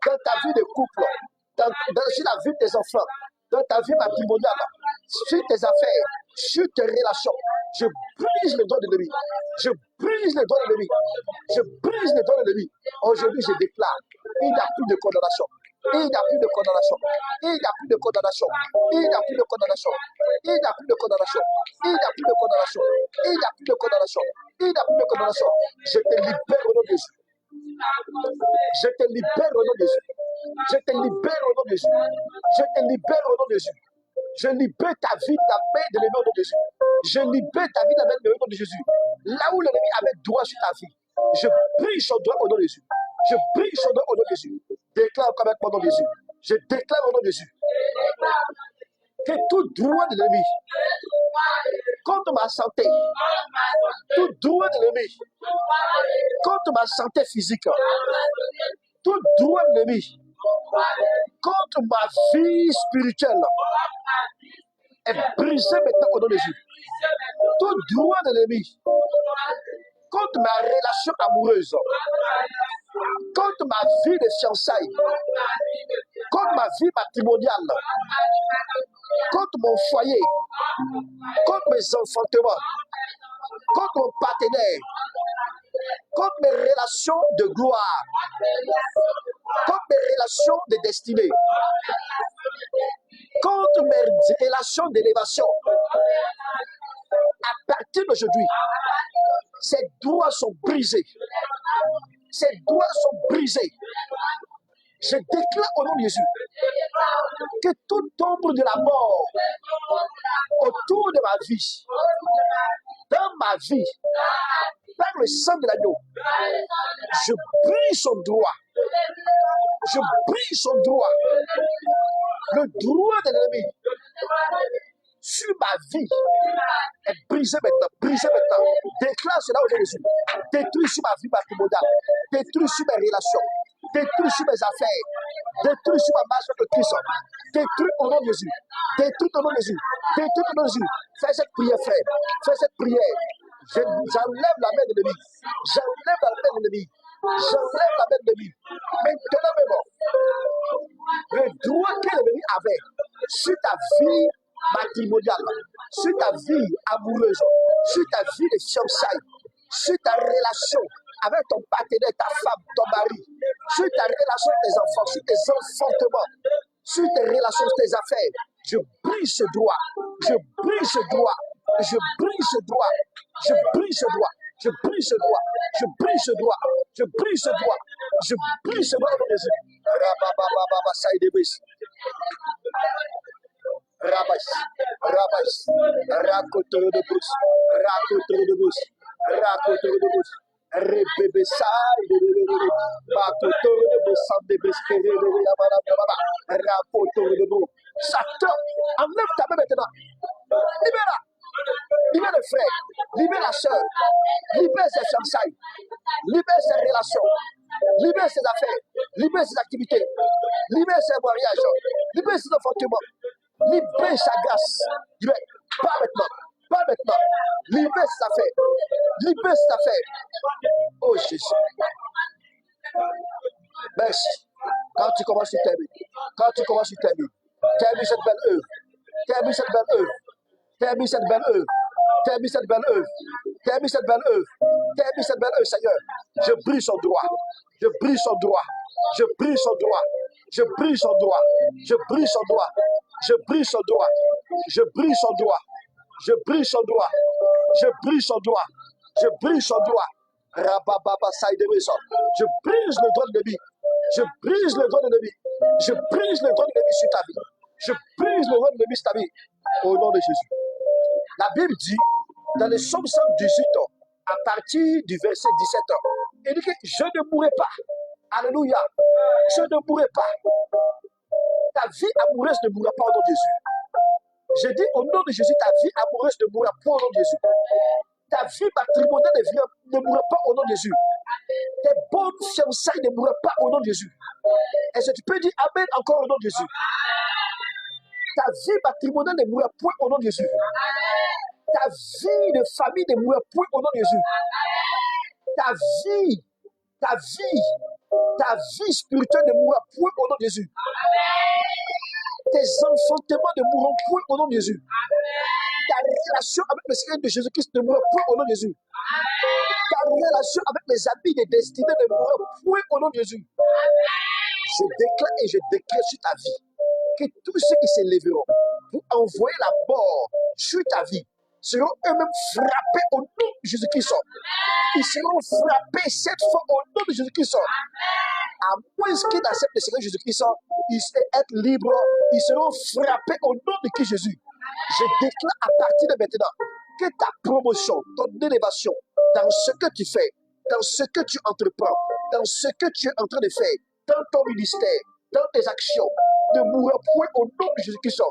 dans ta vie de couple, sur la vie de tes enfants, dans ta vie matrimoniale, sur tes affaires, sur tes relations, je brise les droits de l'ennemi. Je brise les droits de l'ennemi. Je brise les droits de l'ennemi. Aujourd'hui, je déclare, il n'y a plus de condamnation. Il n'y a plus de condamnation. Il n'y a plus de condamnation. Il n'y a plus de condamnation. Il n'y a plus de condamnation. Il n'y a plus de condamnation. Il n'y a plus de condamnation. Il n'y a plus de condamnation. Je te libère au nom de Jésus. Je te libère au nom de Jésus. Je te libère au nom de Jésus. Je te libère au nom de Jésus. Je libère ta vie de la main de l'ennemi au nom de Jésus. Je libère ta vie de la main de l'ennemi au nom de Jésus. Là où l'ennemi avait droit sur ta vie, je brise son droit au nom de Jésus. Je brise son droit au nom de Jésus. Déclare encore avec moi au nom de Jésus. Je déclare au nom de Jésus que tout droit de l'ennemi contre ma santé, tout droit de l'ennemi contre ma santé physique, tout droit de l'ennemi contre ma vie spirituelle est brisé maintenant au nom de Jésus. Tout droit de l'ennemi contre ma relation amoureuse, contre ma vie de fiançailles, contre ma vie matrimoniale, contre mon foyer, contre mes enfantements, contre mon partenaire, contre mes relations de gloire, contre mes relations de destinée, contre mes relations d'élévation. À partir d'aujourd'hui, ces droits sont brisés. Ces droits sont brisés. Je déclare au nom de Jésus que toute ombre de la mort autour de ma vie, dans ma vie, par le sang de l'agneau, je brise son droit. Je brise son droit. Le droit de l'ennemi sur ma vie est brisé maintenant. Brisé maintenant. Déclare cela au nom de Jésus. Détruis sur ma vie matrimoniale. Détruis sur mes relations. Détruis sur mes affaires. Détruis sur ma marche de Christ. Détruis au nom de Jésus. Détruis au nom de Jésus. Détruis au nom de Jésus. Fais cette prière, frère. Fais cette prière. J'enlève la main de l'ennemi. J'enlève la main de l'ennemi. J'enlève la main de l'ennemi. Maintenant même, le droit que l'ennemi avait sur ta vie matrimoniale, sur ta vie amoureuse, sur ta vie de fiançailles, sur ta relation avec ton partenaire, ta femme, ton mari, sur ta relation avec tes enfants, sur tes enfantements, sur tes relations, sur tes affaires. Je brise ce droit. Je brise ce droit. Je brise ce droit. Je brise ce droit. Je brise ce droit. Je brise ce droit. Je brise ce droit. Je brise ce droit au nom de Jésus. Rabababa saïdebis. Rabas. Rabas. Rakotoro de bus. Rakotoro de bus. Rakotoro de bus. Rebebe saïdebis. Bakotoro de bus. Sandebis. Rakotoro de bus. Satan, enlève ta main maintenant. Libère-la. Libère le frère. Libère la soeur. Libère ses fiançailles. Libère ses relations. Libère ses affaires. Libère ses activités. Libère ses mariages. Libère ses enfantements. Libère sa grâce. Libère. Pas maintenant. Pas maintenant. Libère ses affaires. Libère ses affaires. Oh Jésus. Merci. Quand tu commences, tu termines. Quand tu commences, tu termines. Termine cette belle œuvre. Termine cette belle œuvre. Termine cette belle œuvre. Termine cette belle œuvre. Termine cette belle œuvre. Termine cette belle œuvre, Seigneur. Je brise son droit. Je brise son droit. Je brise son droit. Je brise son droit. Je brise son droit. Je brise son droit. Je brise son droit. Je brise son droit. Je brise son droit. Je brise son droit. Rabababa saïdebisa. Je brise le droit de l'ennemi. Je brise le droit de l'ennemi. Je brise le droit de l'ennemi sur ta vie. Je brise le droit de l'ennemi sur ta vie. Au nom de Jésus. La Bible dit, dans le psaume 118, à partir du verset 17, il dit que je ne mourrai pas. Alléluia. Je ne mourrai pas. Ta vie amoureuse ne mourra pas au nom de Jésus. Je dis au nom de Jésus, ta vie amoureuse ne mourra pas au nom de Jésus. Ta vie matrimoniale ne mourra pas au nom de Jésus. Tes bonnes fiançailles ne mourront pas au nom de Jésus. Est-ce que tu peux dire Amen encore au nom de Jésus? Ta vie matrimoniale ne mourra point au nom de Jésus. Ta vie de famille ne mourra point au nom de Jésus. Ta vie spirituelle ne mourra point au nom de Jésus. Tes enfantements ne mourront point au nom de Jésus. Ta relation avec le Seigneur de Jésus-Christ ne mourra point au nom de Jésus. Ta relation avec les amis de destinée ne mourra point au nom de Jésus. Je déclare et je déclare sur ta vie que tous ceux qui s'élèveront pour envoyer la mort sur ta vie seront eux-mêmes frappés au nom de Jésus-Christ. Ils seront frappés cette fois au nom de Jésus-Christ. À moins qu'ils acceptent le Seigneur Jésus-Christ, ils être libres, ils seront frappés au nom de qui Jésus. Je déclare à partir de maintenant que ta promotion, ton élévation, dans ce que tu fais, dans ce que tu entreprends, dans ce que tu es en train de faire, dans ton ministère, dans tes actions, ne mourra point au nom de Jésus-Christ.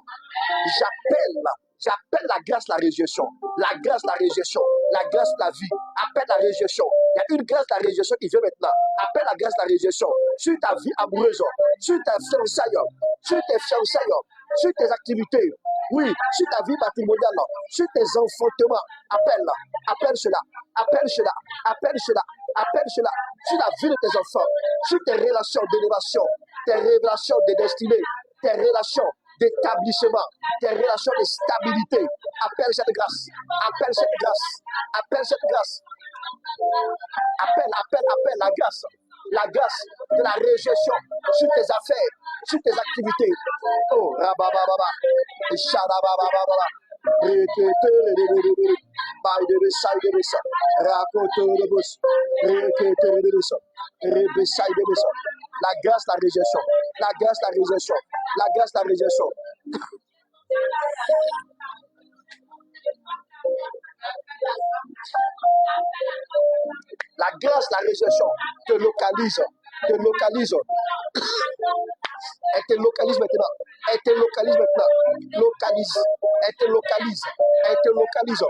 J'appelle la grâce, la résurrection. La grâce, la résurrection. La grâce, la vie. Appelle la résurrection. Il y a une grâce, la résurrection qui vient maintenant. Appelle la grâce, la résurrection. Sur ta vie amoureuse, sur ta fiançailles, sur tes fiançailles, sur tes activités. Oui, sur ta vie matrimoniale, sur tes enfantements. Appelle-la. Appelle cela. Appelle cela. Appelle cela. Appelle cela. Sur la vie de tes enfants. Sur tes relations d'élévation. Tes relations de destinée. Tes relations d'établissement, tes relations de stabilité. Appelle cette grâce. Appelle cette grâce. Appelle cette grâce. Appelle la grâce de la réjection sur tes affaires, sur tes activités. Oh, rabababa, sharabababa, la grâce, la réjection, la grâce, la réjection, la grâce, la réjection. La grâce, la réjection te localise, te localise. Elle te localise maintenant. Elle te localise maintenant. Localise. Elle te localise. Elle te localise.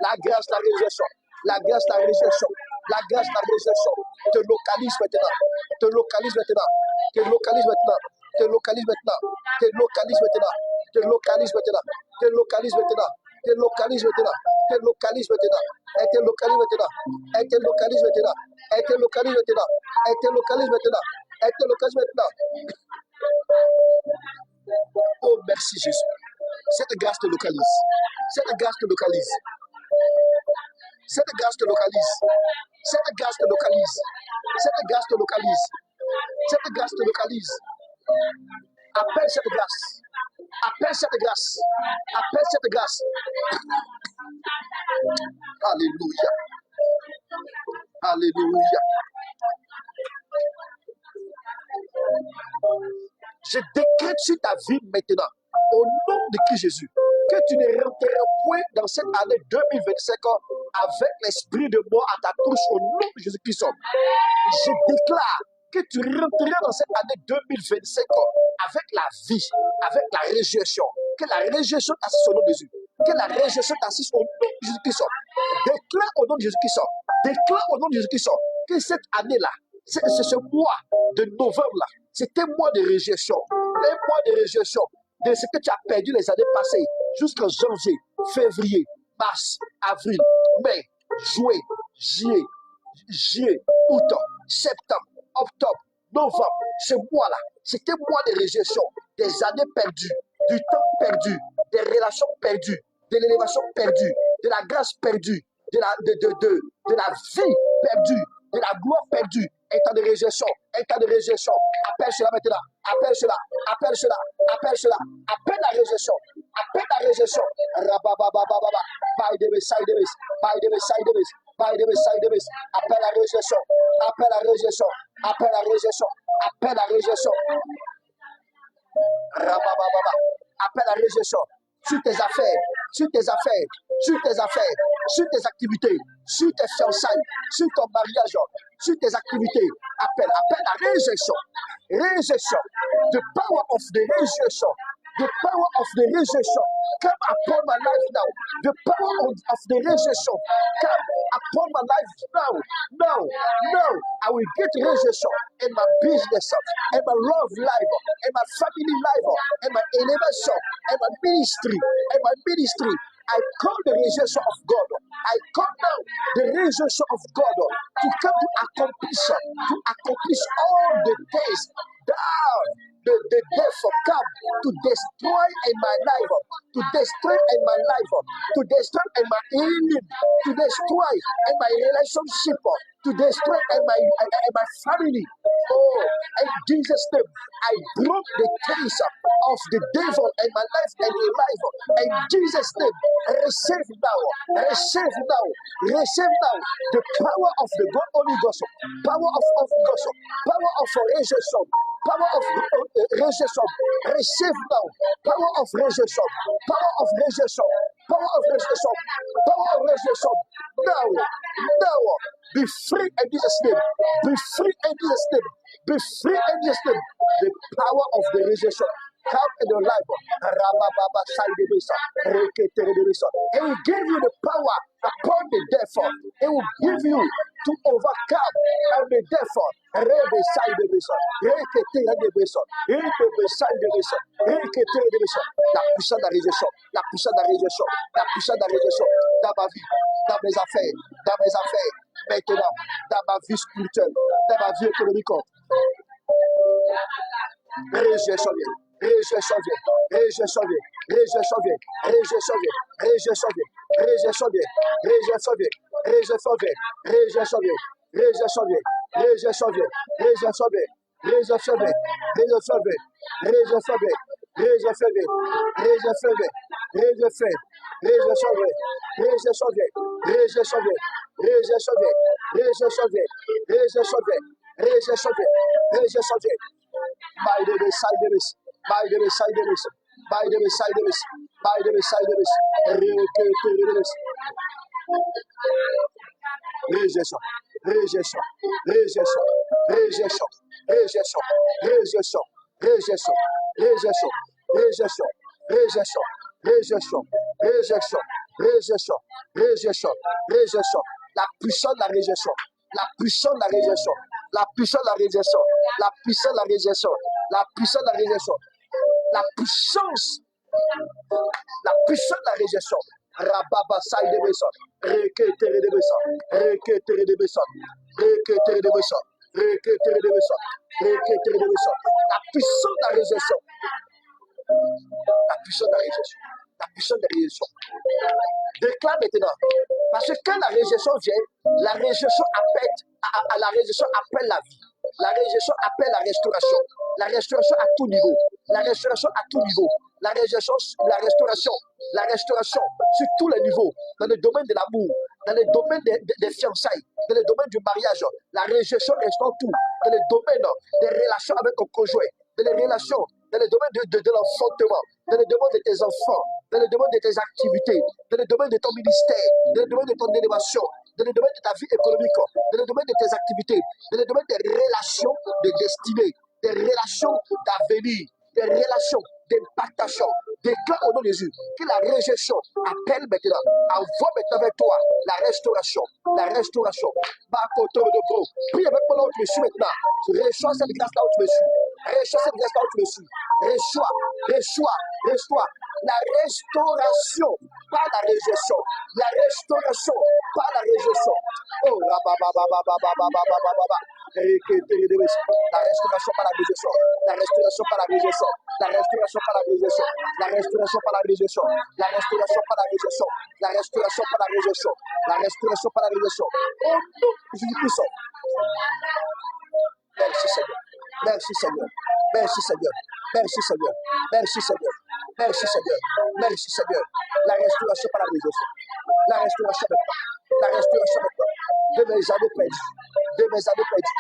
La grâce, la réjection. La grâce, la réjection. La grâce, la réjection. Te localise maintenant. Te localise maintenant. Te localise maintenant. Te localise maintenant. Te localise maintenant. Te localise maintenant. Te localise maintenant. Te localise maintenant. Te localise maintenant. Elle te localise maintenant. Elle te localise maintenant. Elle te localise maintenant. Elle te localise maintenant. Elle te localise maintenant. Oh, merci Jésus. Cette grâce te localise. Cette grâce te localise. Cette grâce te localise. Cette grâce te localise. Cette grâce te localise. Cette grâce te localise. Appelle cette grâce. Appelle cette grâce. Appelle cette grâce. Alléluia. Alléluia. Je décrète sur ta vie maintenant, au nom de qui Jésus, que tu ne rentreras point dans cette année 2025 avec l'esprit de mort à ta touche au nom de Jésus-Christ. Je déclare que tu rentreras dans cette année 2025 avec la vie, avec la résurrection. Que la résurrection t'assiste au nom de Jésus. Que la résurrection t'assiste au nom de Jésus-Christ. Déclare au nom de Jésus-Christ. Déclare au nom de Jésus-Christ que cette année-là, c'est ce mois de novembre-là, c'est un mois de résurrection. Un mois de résurrection de ce que tu as perdu les années passées jusqu'en janvier, février, mars, avril, mai, juin, juillet, août, septembre, octobre, novembre. Ce mois-là, c'est un mois de résurrection des années perdues, du temps perdu, des relations perdues, de l'élévation perdue, de la grâce perdue, de la vie perdue, de la gloire perdue. Un temps de résurrection, un temps de résurrection. Appelle cela maintenant. Appelle cela. Appelle cela. Appelle cela. Appelle la résurrection. Appelle la résurrection. Rabababababa. By the way, side of this. By the way, side of this. By the way, side of this. Appelle la résurrection. Appelle la résurrection. Appelle la résurrection. Appelle la résurrection. Rababababa. Appelle la résurrection. Sur tes affaires, sur tes affaires, sur tes affaires, sur tes activités, sur tes fiançailles, sur ton mariage, sur tes activités. Appelle la résurrection. Résurrection. The power of the resurrection. The power of the resurrection. Come upon my life now. The power of the resurrection. Come upon my life now. Now. Now. I will get resurrection in my business, in my love life, in my family life, in my elevation, in my ministry, I call the resurrection of God. I call now the resurrection of God to come to accomplish all the things that the devil come to destroy in my life, to destroy in my life, to destroy in my healing, to destroy in my relationship, to destroy in my family. Oh, in Jesus' name, I broke the case of the devil in my life and your life. In Jesus' name, receive now the power of the God Holy Ghost, power of gospel, power of resurrection, power of resurrection. Receive now, power of resurrection, power of resurrection, power of resurrection, power of resurrection. Now, be free in Jesus' name. Be free in Jesus' name. Be free in Jesus' name. The power of the resurrection come in your life. It will give you the power upon the devil. It will give you to overcome the devil. La puissance de la résurrection, la puissance de la résurrection, la puissance de la résurrection dans ma vie, dans mes affaires, maintenant, dans ma vie spirituelle, dans ma vie économique. Résurrection vient. Résurrection vient. Résurrection vient. Résurrection vient. Résurrection vient. Résurrection vient. Résurrection vient. Résurrection vient. Réjection vient. Réjection vient. Réjection vient. Réjection vient. Réjection vient. Réjection vient. Réjection vient. Réjection vient. Réjection vient. Réjection vient. Réjection vient. Réjection vient. Réjection vient. Réjection vient. Réjection vient. Réjection vient. Réjection vient. Réjection vient. Réjection vient. By the side of this. By the side of this. By the side of this. By the side of this. Réjection, réjection, réjection, réjection, réjection, réjection, réjection, réjection, réjection, réjection, réjection, réjection, réjection, réjection, réjection, la puissance de la réjection, la puissance de la réjection, la puissance de la réjection, la puissance de la réjection, la puissance de la réjection, la puissance de la réjection. Rababa saïd de Besson, requêtere de Besson, requêtere de Besson, requêtere de Besson, requêtere de Besson, requêtere de Besson. La puissance de la réjection, la puissance de la réjection, la puissance de la réjection. Déclare maintenant, parce que quand la réjection vient, la réjection appelle la vie. La réjection appelle la restauration. La restauration à tout niveau. La restauration à tout niveau. La restauration sur tous les niveaux. Dans le domaine de l'amour, dans le domaine des fiançailles, dans le domaine du mariage. La réjection restaure tout. Dans le domaine des relations avec ton conjoint, dans les relations, dans le domaine de l'enfantement, dans le domaine de tes enfants, dans le domaine de tes activités, dans le domaine de ton ministère, dans le domaine de ton élévation, dans le domaine de ta vie économique, dans le domaine de tes activités, dans le domaine des relations de destinée, des relations d'avenir, des relations d'impactation. Déclare au nom de Jésus que la réjection appelle maintenant, envoie maintenant avec toi la restauration, la restauration. Prie avec moi là où tu me suis maintenant. Reçois cette grâce là où tu me suis. Reçois cette grâce là où tu me suis. Reçois. La restauration, pas la réjection. La restauration, pas la réjection. Oh, la restauration par la réjection. La restauration par la réjection. La restauration par la réjection. La restauration par la réjection. La restauration par la réjection. La restauration par la réjection. La restauration par la réjection. Oh non, Jésus-Christ. Merci Seigneur. Merci Seigneur. Merci Seigneur. Merci Seigneur. Merci Seigneur. Merci Seigneur. Merci Seigneur. La restauration par la réjection. La restauration avec toi. La restauration avec toi. De mes années perdues. De mes années perdues.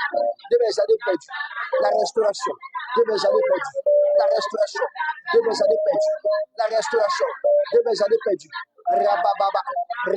De mes années perdues. La restauration. De mes années perdues. La restauration. De mes années perdues. La restauration. De mes années perdues. Rabababa. La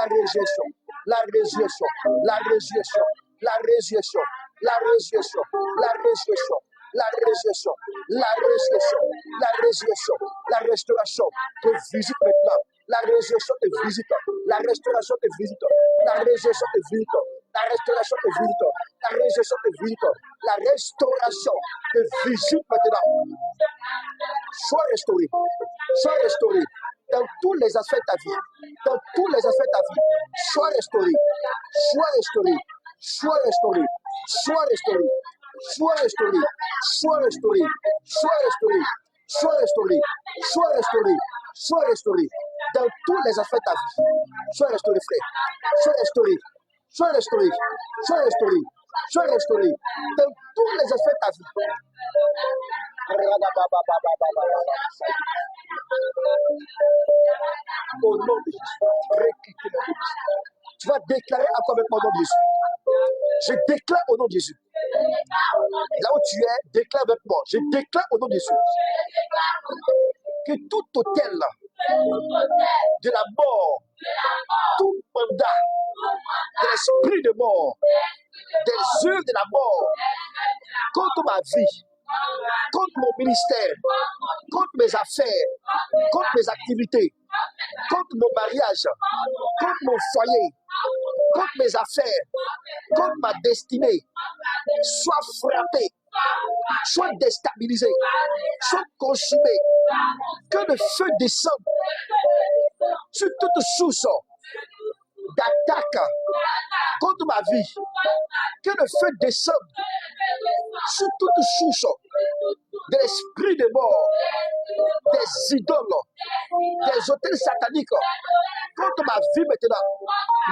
réjection, la réjection, la réjection, la réjection, la réjection, la réjection, la réjection, la réjection, la réjection, la réjection, la restauration te visite maintenant. La réjection te visite. La restauration te visite. La réjection te visite. La restauration te visite. La réjection te visite. La restauration te visite maintenant. Sois restauré. Sois restauré. Dans tous les aspects de ta vie. Dans tous les aspects de ta vie. Sois restauré. Sois restauré. Sois restauré. Sois restauré. Sois restauré. Sois restauré. Sois restauré. Sois restauré. Sois restauré. Sois restauré. Dans tous les aspects de ta vie. Sois restauré, frère. Sois restauré. Sois restauré. Sois restauré. Sois restauré. Dans tous les aspects de ta vie. Au nom de Jésus. Tu vas déclarer encore avec moi au nom de Jésus. Je déclare au nom de Jésus. Là où tu es, déclare avec moi. Je déclare au nom de Jésus que tout hôtel de la mort, tout mandat de l'esprit de mort, des œuvres de la mort, contre ma vie, contre mon ministère, contre mes affaires, contre mes activités, contre mon mariage, contre mon foyer, contre mes affaires, contre ma destinée, soit frappé, soit déstabilisé, soit consumé. Que le feu descende sur toute source d'attaque contre ma vie. Que le feu descende sur toute source de l'esprit de mort, des idoles, des hôtels sataniques contre ma vie maintenant.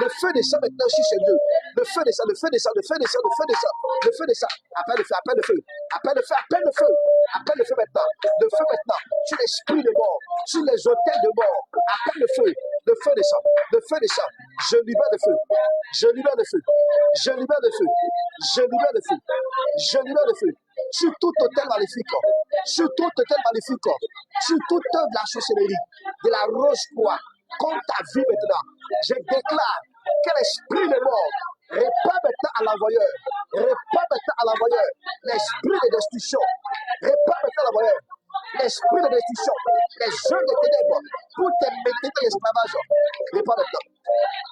Le feu descend maintenant sur ces deux. Le feu descend, le feu descend, le feu descend, le feu descend, le feu descend. Appelle le feu, appelle le feu, appelle le feu, appelle le feu, appelle le feu maintenant. Le feu maintenant sur l'esprit de mort, sur les hôtels de mort. Appelle le feu descend, le feu descend. Je libère le feu, je libère le feu, je libère le feu, je libère le feu, je libère le feu. Sur tout hôtel maléfique, sur tout hôtel maléfique, sur toute œuvre de la sorcellerie, de la roche-poix, contre ta vie maintenant. Je déclare que l'esprit de mort répand maintenant à l'envoyeur, répand maintenant à l'envoyeur, l'esprit de destruction, répand maintenant à l'envoyeur, l'esprit de destruction, les œuvres de ténèbres pour te mettre dans l'esclavage. Répand maintenant,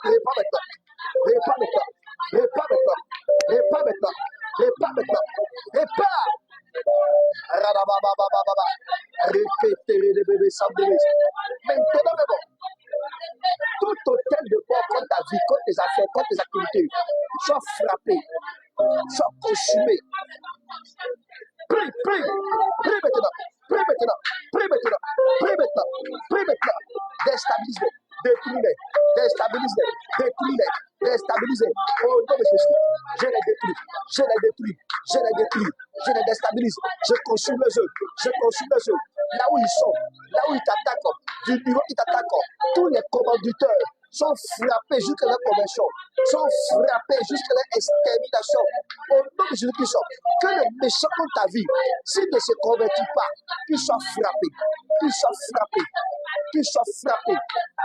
répand maintenant, répand maintenant, répand maintenant, répand maintenant, répand maintenant, répand. Radabababababa. Répétez les bébés sans bébés. Maintenant, mais bon, tout hôtel de mort contre ta vie, contre tes affaires, contre tes activités, soit frappé, soit consumé. Prie, prie, prie maintenant, prie maintenant, prie maintenant, prie maintenant, prie maintenant. Déstabilise-les, détruis-les, déstabilise-les, détruis-les, déstabilise-les. Au nom de Jésus, je les détruis, je les détruis, je les détruis, je les déstabilise, je consume les œufs, je consume les œufs. Là où ils sont, là où ils t'attaquent, du niveau qui t'attaquent, tous les commanditeurs sont frappés jusqu'à leur conversion, sont frappés jusqu'à leur extermination. Au nom de Jésus-Christ, que le méchant contre ta vie, s'il ne se convertit pas, qu'il soit frappé, qu'il soit frappé, qu'il soit frappé,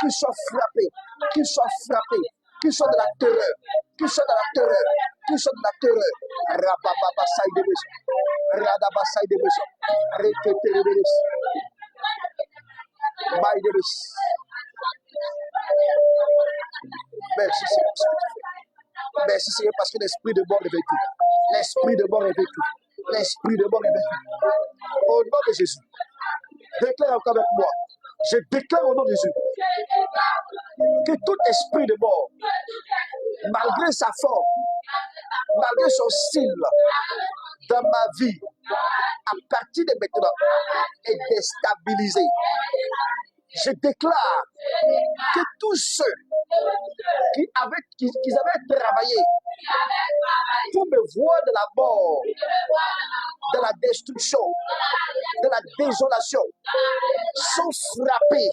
qu'il soit frappé, qu'il soit frappé, qu'il soit de la terreur, qu'il soit de la terreur, qu'il soit de la terreur. Rabababa Saïdebes, Radaba Saïdebes, Reketerebes, Maïdebes. Merci Seigneur. Merci Seigneur parce que l'esprit de mort est vaincu. L'esprit de mort est vaincu. L'esprit de mort est vaincu. Au nom de Jésus, déclare encore avec moi. Je déclare au nom de Jésus que tout esprit de mort, malgré sa forme, malgré son style, dans ma vie, à partir de maintenant, est déstabilisé. Je déclare que tous ceux qui avaient travaillé pour me voir de la mort, de la destruction, de la désolation, sont frappés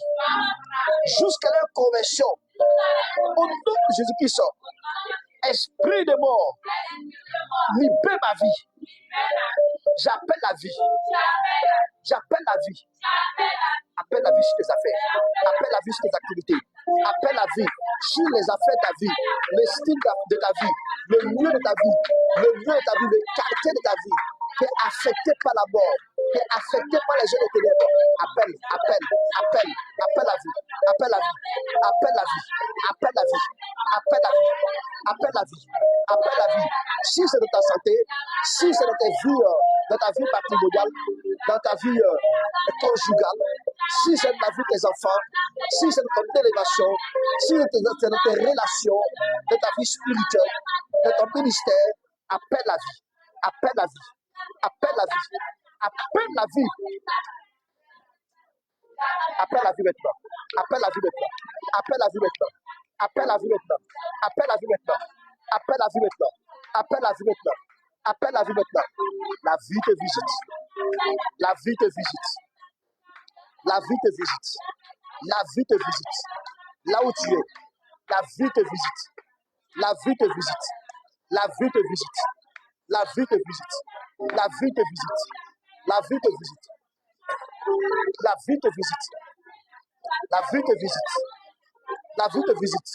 jusqu'à leur conversion. Au nom de Jésus-Christ, esprit de mort, libère ma vie. J'appelle la vie. J'appelle la vie. Appelle la vie sur tes affaires. Appelle la vie sur tes activités. Appelle la vie sur les affaires de ta vie, le style de ta vie, le lieu de ta vie, le lieu de ta vie, le quartier de ta vie, qui est affecté par la mort, qui est affecté par les jeux de ténèbres. Appelle, appelle, appelle, appelle la vie, appelle la vie, appelle la vie, appelle la vie, appelle la vie, appelle la vie, appelle la vie. Si c'est de ta santé, si c'est de ta vie, dans ta vie matrimoniale, dans ta vie conjugale, si c'est dans la vie de tes enfants, si c'est dans ton élévation, si c'est dans tes relations, de ta vie spirituelle, de ton ministère, appelle la vie, appelle la vie, appelle la vie, appelle la vie, appelle la vie maintenant, appelle la vie maintenant, appelle la vie maintenant, appelle la vie maintenant, appelle la vie maintenant, appelle la vie maintenant, appelle la vie maintenant, appelle la vie maintenant. La vie te visite, la vie te visite, la vie te visite, la vie te visite. Là où tu es, la vie te visite, la vie te visite, la vie te visite, la vie te visite, la vie te visite, la vie te visite, la vie te visite, la vie te visite, la vie te visite,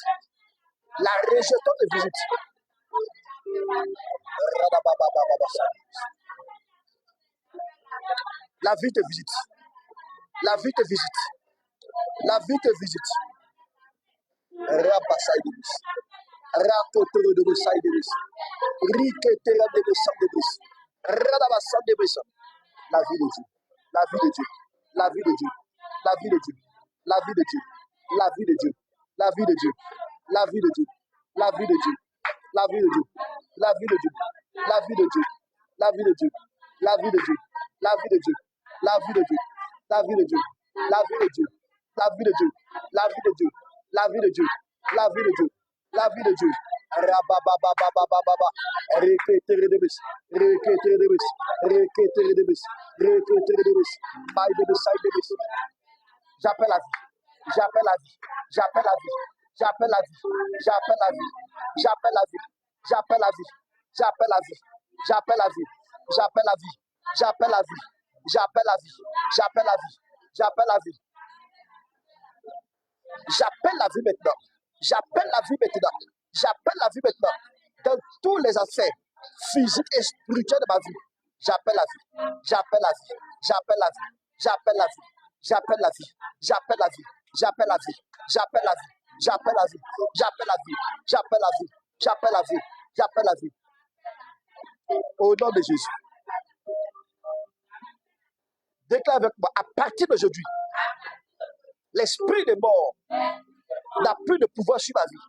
la rejeton te visite. La vie te visite, la vie te visite, la vie te visite. Rabasaïdibis, Rakotoro de Saïdibis, Riketera de Saïdibis, Radabasaïdibis. La vie de Dieu, la vie de Dieu, la vie de Dieu, la vie de Dieu, la vie de Dieu, la vie de Dieu, la vie de Dieu, la vie de Dieu, la vie de Dieu, la vie de Dieu, la vie de Dieu, la vie de Dieu, la vie de Dieu, la vie de Dieu, la vie de Dieu, la vie de Dieu, la vie de Dieu, la vie de Dieu, la vie de Dieu, la vie de Dieu, la vie de Dieu, la vie de Dieu, la vie de Dieu. Rababababababa, reketeredebis, reketeredebis, reketeredebis, reketeredebis, maïdebis, saïdebis. J'appelle la vie. J'appelle la vie. J'appelle la vie. J'appelle la vie. J'appelle la vie. J'appelle la vie. J'appelle la vie. J'appelle la vie. J'appelle la vie. J'appelle la vie. J'appelle la vie. J'appelle la vie. J'appelle la vie. J'appelle la vie. J'appelle la vie maintenant. J'appelle la vie maintenant. J'appelle la vie maintenant. Dans tous les aspects physiques et spirituels de ma vie. J'appelle la vie. J'appelle la vie. J'appelle la vie. J'appelle la vie. J'appelle la vie. J'appelle la vie. J'appelle la vie. J'appelle la vie. J'appelle la vie. J'appelle la vie. J'appelle la vie. J'appelle la vie. J'appelle la vie. Au nom de Jésus. Déclare avec moi, à partir d'aujourd'hui, l'esprit de mort n'a plus de pouvoir sur ma vie.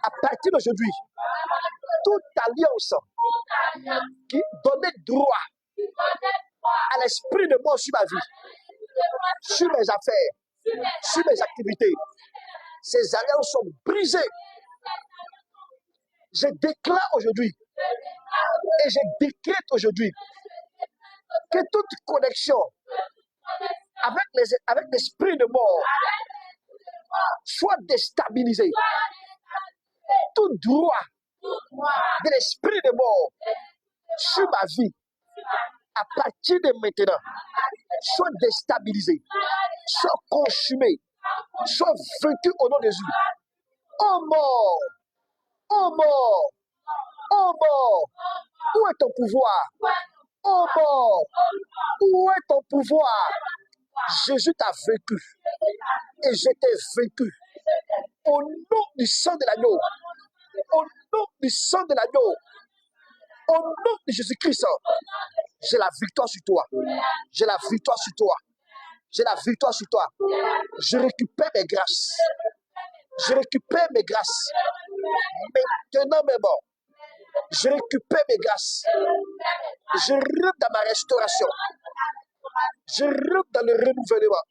À partir d'aujourd'hui, toute alliance qui donnait droit à l'esprit de mort sur ma vie, sur mes affaires, sur mes activités, ces alliances sont brisées. Je déclare aujourd'hui et je décrète aujourd'hui que toute connexion avec l'esprit de mort soit déstabilisée. Tout droit de l'esprit de mort sur ma vie, à partir de maintenant, soit déstabilisé, soit consumé, soit vaincu au nom de Jésus. Oh mort, oh mort, oh mort, où est ton pouvoir? Oh mort, où est ton pouvoir? Jésus t'a vaincu et je t'ai vaincu. Au nom du sang de l'agneau, au nom du sang de l'agneau, au nom de Jésus-Christ, j'ai la victoire sur toi. J'ai la victoire sur toi. J'ai la victoire sur toi. Je récupère mes grâces. Je récupère mes grâces. Maintenant même, je récupère mes grâces. Je rentre dans ma restauration. Je rentre dans le renouvellement.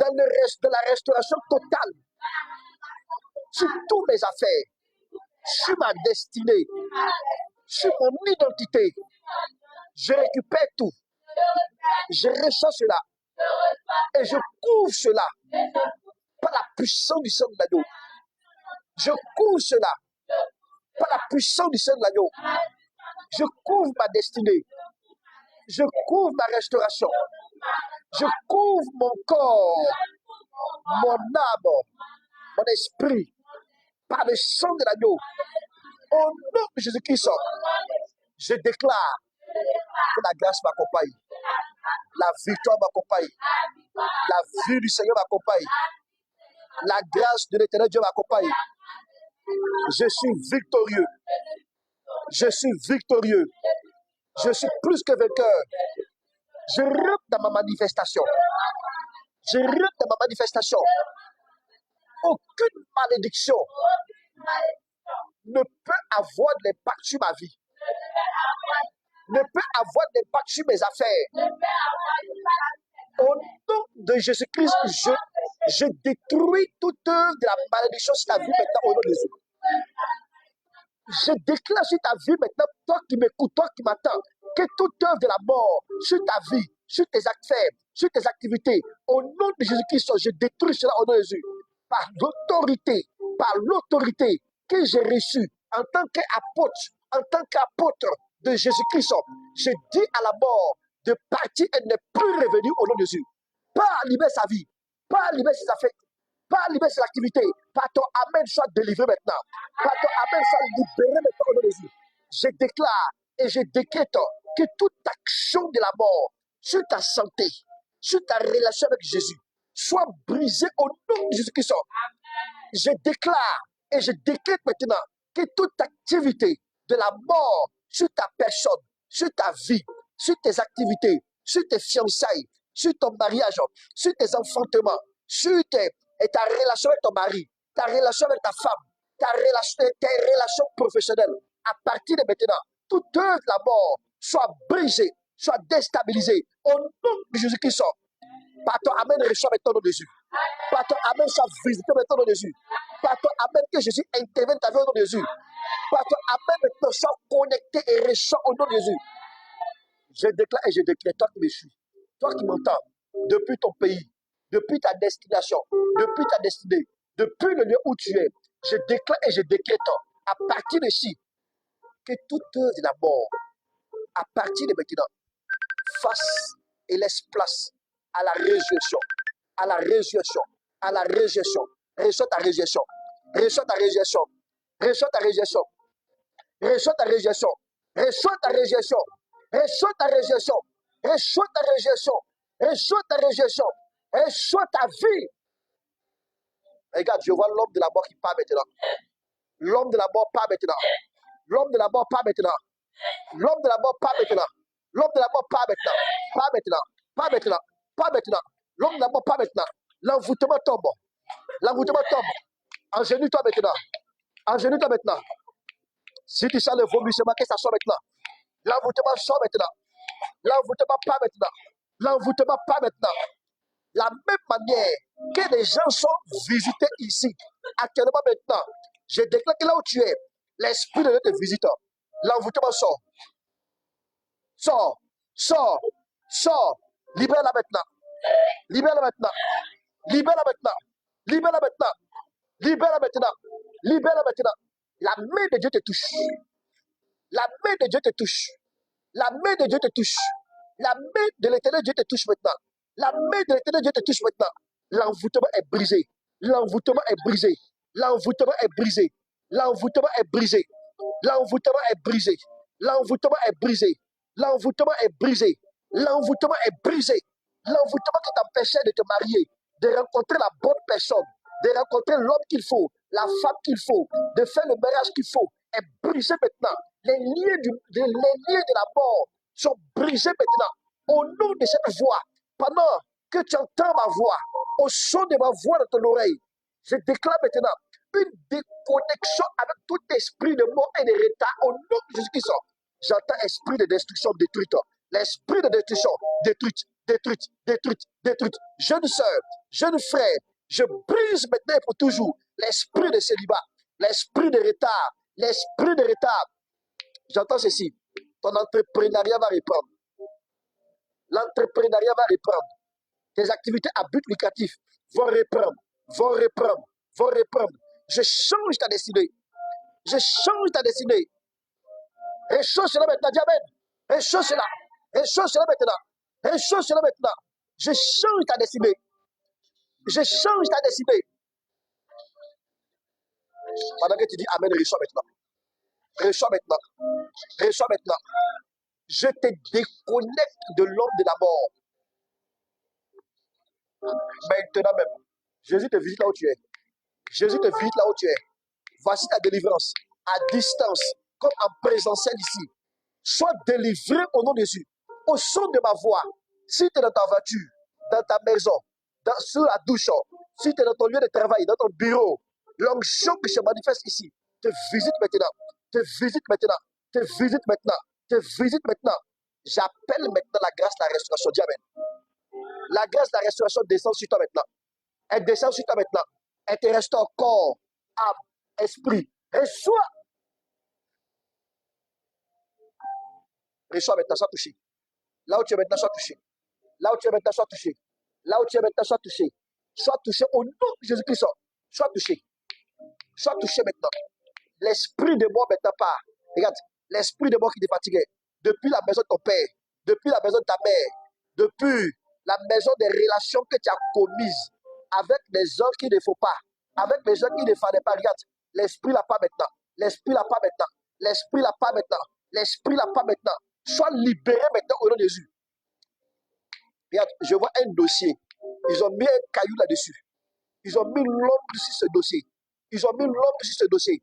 Dans la restauration totale. Sur toutes mes affaires. Sur ma destinée. Sur mon identité. Je récupère tout. Je reçois cela. Et je couvre cela par la puissance du sang de l'agneau. Je couvre cela par la puissance du sang de l'agneau. Je couvre ma destinée. Je couvre ma restauration. Je couvre mon corps, mon âme, mon esprit par le sang de l'agneau. Au nom de Jésus-Christ, je déclare que la grâce m'accompagne. La victoire m'accompagne. La vie du Seigneur m'accompagne. La grâce de l'éternel Dieu m'accompagne. Je suis victorieux. Je suis victorieux. Je suis plus que vainqueur. Je rentre dans ma manifestation. Je rentre dans ma manifestation. Aucune malédiction ne peut avoir d'impact sur ma vie. Ne peut avoir d'impact sur mes affaires. Au nom de Jésus-Christ, je détruis toute œuvre de la malédiction sur ta vie maintenant au nom de Jésus. Je déclare sur ta vie maintenant, toi qui m'écoutes, toi qui m'attends, que toute œuvre de la mort sur ta vie, sur tes affaires, sur tes activités, au nom de Jésus-Christ, je détruis cela au nom de Jésus. Par l'autorité que j'ai reçue en tant qu'apôtre de Jésus-Christ, je dis à la mort de partir et ne plus revenir au nom de Jésus. Pas libérer sa vie, pas libérer ses affaires, pas libérer ses activités. Par ton Amen soit délivré maintenant. Par ton Amen soit libéré maintenant au nom de Jésus. Je déclare et je décrète que toute action de la mort sur ta santé, sur ta relation avec Jésus, soit brisée au nom de Jésus-Christ. Je déclare et je décrète maintenant que toute activité de la mort sur ta personne, sur ta vie, sur tes activités, sur tes fiançailles, sur ton mariage, sur tes enfantements, sur ta relation avec ton mari, ta relation avec ta femme, tes relations professionnelles, à partir de maintenant, toute œuvre de la mort soit brisée, soient déstabilisés. Au nom de Jésus-Christ, par ton Amen, reçois maintenant au nom de Jésus. Par ton Amen, sois visité maintenant au nom de Jésus. Par ton Amen, que Jésus intervienne ta vie au nom de Jésus. Par ton Amen, maintenant, sois connecté et reçois au nom de Jésus. Je déclare et je déclare, toi qui me suis, toi qui m'entends, depuis ton pays, depuis ta destination, depuis ta destinée, depuis le lieu où tu es, je déclare et je décrète à partir de ici que toute œuvre de la mort, à partir de maintenant, fasse et laisse place à la résurrection, à la résurrection, à la résurrection. Reçois ta résurrection, reçois ta résurrection, reçois ta résurrection, reçois ta résurrection, reçois ta résurrection, reçois ta résurrection, reçois ta résurrection, reçois ta résurrection, reçois ta vie. Regarde, je vois l'homme de la mort qui part maintenant. L'homme de la mort part maintenant. L'homme de la mort part maintenant. L'homme de la mort part maintenant. L'homme de la mort part maintenant. Pas maintenant. Pas maintenant. Pas maintenant. L'homme de la mort part maintenant. L'envoûtement tombe. L'envoûtement tombe. Engenue-toi maintenant. Engenue-toi maintenant. Si tu sens le vomissement, que ça sort maintenant. L'envoûtement sort maintenant. L'envoûtement part maintenant. L'envoûtement part maintenant. La même manière que les gens sont visités ici, actuellement maintenant, je déclare que là où tu es, l'Esprit de Dieu te visite. L'envoûtement sort. Sors, sors, sors. Libère-la maintenant. Libère-la maintenant. Libère-la maintenant. Libère-la maintenant. Libère-la maintenant. Libère-la maintenant. La main de Dieu te touche. La main de Dieu te touche. La main de Dieu te touche. La main de l'Éternel Dieu te touche maintenant. La main de l'Éternel Dieu te touche maintenant. L'envoûtement est brisé. L'envoûtement est brisé. L'envoûtement est brisé. L'envoûtement est brisé. L'envoûtement est brisé. L'envoûtement est brisé. L'envoûtement est brisé. L'envoûtement est brisé. L'envoûtement qui t'empêchait de te marier, de rencontrer la bonne personne, de rencontrer l'homme qu'il faut, la femme qu'il faut, de faire le mariage qu'il faut, est brisé maintenant. Les liens de la mort sont brisés maintenant. Au nom de cette voix, pendant que tu entends ma voix, au son de ma voix dans ton oreille, je déclare maintenant une déconnexion avec tout esprit de mort et de retard au nom de Jésus-Christ. J'entends esprit de destruction détruite. L'esprit de destruction détruite, détruite, détruite, détruite. Jeune sœur, jeune frère, je brise maintenant et pour toujours l'esprit de célibat, l'esprit de retard, l'esprit de retard. J'entends ceci. Ton entrepreneuriat va reprendre. L'entrepreneuriat va reprendre. Tes activités à but lucratif vont reprendre, vont reprendre, vont reprendre. Je change ta destinée. Je change ta destinée. Réchauffe cela maintenant, dis Amen. Réchauffe cela. Réchauffe cela maintenant. Réchauffe cela maintenant. Je change ta destinée. Je change ta destinée. Pendant que tu dis Amen, réchauffe maintenant. Réchauffe maintenant. Réchauffe maintenant. Je te déconnecte de l'homme de la mort. Maintenant même. Jésus te visite là où tu es. Jésus te visite là où tu es. Voici ta délivrance. À distance, comme en présentiel ici. Sois délivré au nom de Jésus. Au son de ma voix. Si tu es dans ta voiture, dans ta maison, sur la douche, si tu es dans ton lieu de travail, dans ton bureau, l'onction qui se manifeste ici, te visite maintenant. Te visite maintenant. Te visite maintenant. Te visite maintenant. J'appelle maintenant la grâce de la restauration. Dis Amen. La grâce de la restauration descend sur toi maintenant. Elle descend sur toi maintenant. Elle te restaure corps, âme, esprit. Reçois. Reçois maintenant, sois touché. Là où tu es maintenant, sois touché. Là où tu es maintenant, sois touché. Là où tu es maintenant, sois touché. Sois touché au nom de Jésus-Christ. Sois touché. Sois touché maintenant. L'esprit de mort maintenant part. Regarde, l'esprit de mort qui te fatiguait. Depuis la maison de ton père, depuis la maison de ta mère, depuis la maison des relations que tu as commises avec des gens qui ne faut pas, avec des gens qui ne fallait pas. Regarde, l'esprit là pas maintenant. L'esprit là pas maintenant. L'esprit là pas maintenant. L'esprit là pas maintenant. Sois libéré maintenant au nom de Jésus. Regarde, je vois un dossier. Ils ont mis un caillou là-dessus. Ils ont mis l'ombre sur ce dossier. Ils ont mis l'ombre sur ce dossier.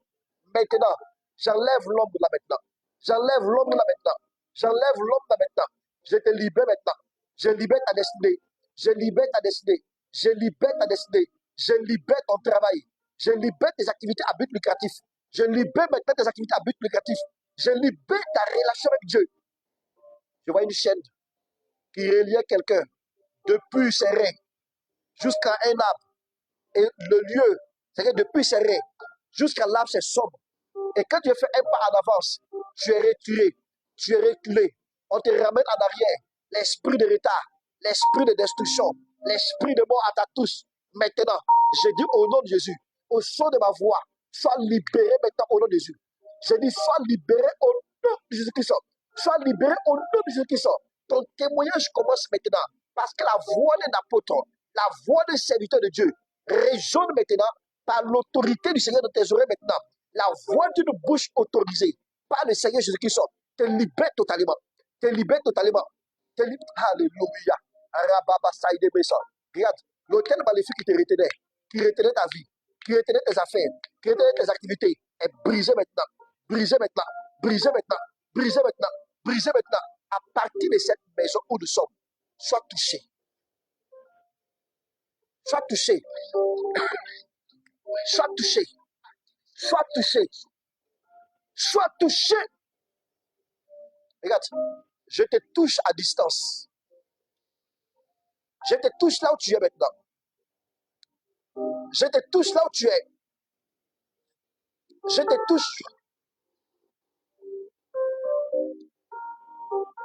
Maintenant, j'enlève l'ombre là maintenant. J'enlève l'ombre là maintenant. J'enlève l'ombre là maintenant. Je te libère maintenant. Je libère ta destinée. Je libère ta destinée. Je libère ta destinée. Je libère ton travail. Je libère tes activités à but lucratif. Je libère maintenant tes activités à but lucratif. Je libère ta relation avec Dieu. Je vois une chaîne qui reliait quelqu'un depuis ses reins jusqu'à un arbre. Et le lieu, c'est-à-dire depuis ses reins jusqu'à l'arbre, c'est sombre. Et quand tu fais un pas en avance, tu es retiré, tu es reculé. On te ramène en arrière. L'esprit de retard, l'esprit de destruction, l'esprit de mort à ta touche. Maintenant, je dis au nom de Jésus, au son de ma voix, sois libéré maintenant au nom de Jésus. Je dis, sois libéré au nom de Jésus-Christ. Sois libéré au nom de Jésus-Christ. Ton témoignage commence maintenant. Parce que la voix d'un apôtre, la voix d'un serviteur de Dieu, résonne maintenant par l'autorité du Seigneur de tes oreilles maintenant. La voix d'une bouche autorisée par le Seigneur Jésus-Christ te libère totalement. Te libère totalement. Alléluia. Regarde, l'hôtel maléfique qui retenait ta vie, qui retenait tes affaires, qui retenait tes activités, est brisé maintenant. Brisé maintenant. Brisé maintenant. Brisé maintenant. Brisé maintenant. À partir de cette maison où nous sommes, sois touché. Sois touché. Sois touché. Sois touché. Sois touché. Regarde, je te touche à distance. Je te touche là où tu es maintenant. Je te touche là où tu es. Je te touche.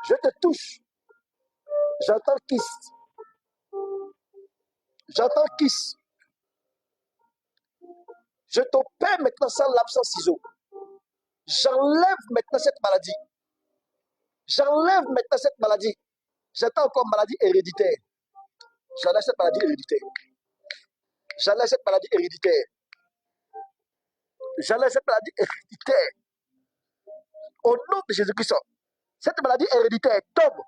Je te touche. J'entends kiss. J'entends kiss. Je t'opère maintenant sans lame, sans ciseaux. J'enlève maintenant cette maladie. J'enlève maintenant cette maladie. J'entends encore maladie héréditaire. J'enlève cette maladie héréditaire. J'enlève cette maladie héréditaire. J'enlève cette maladie héréditaire. Au nom de Jésus-Christ, cette maladie héréditaire tombe.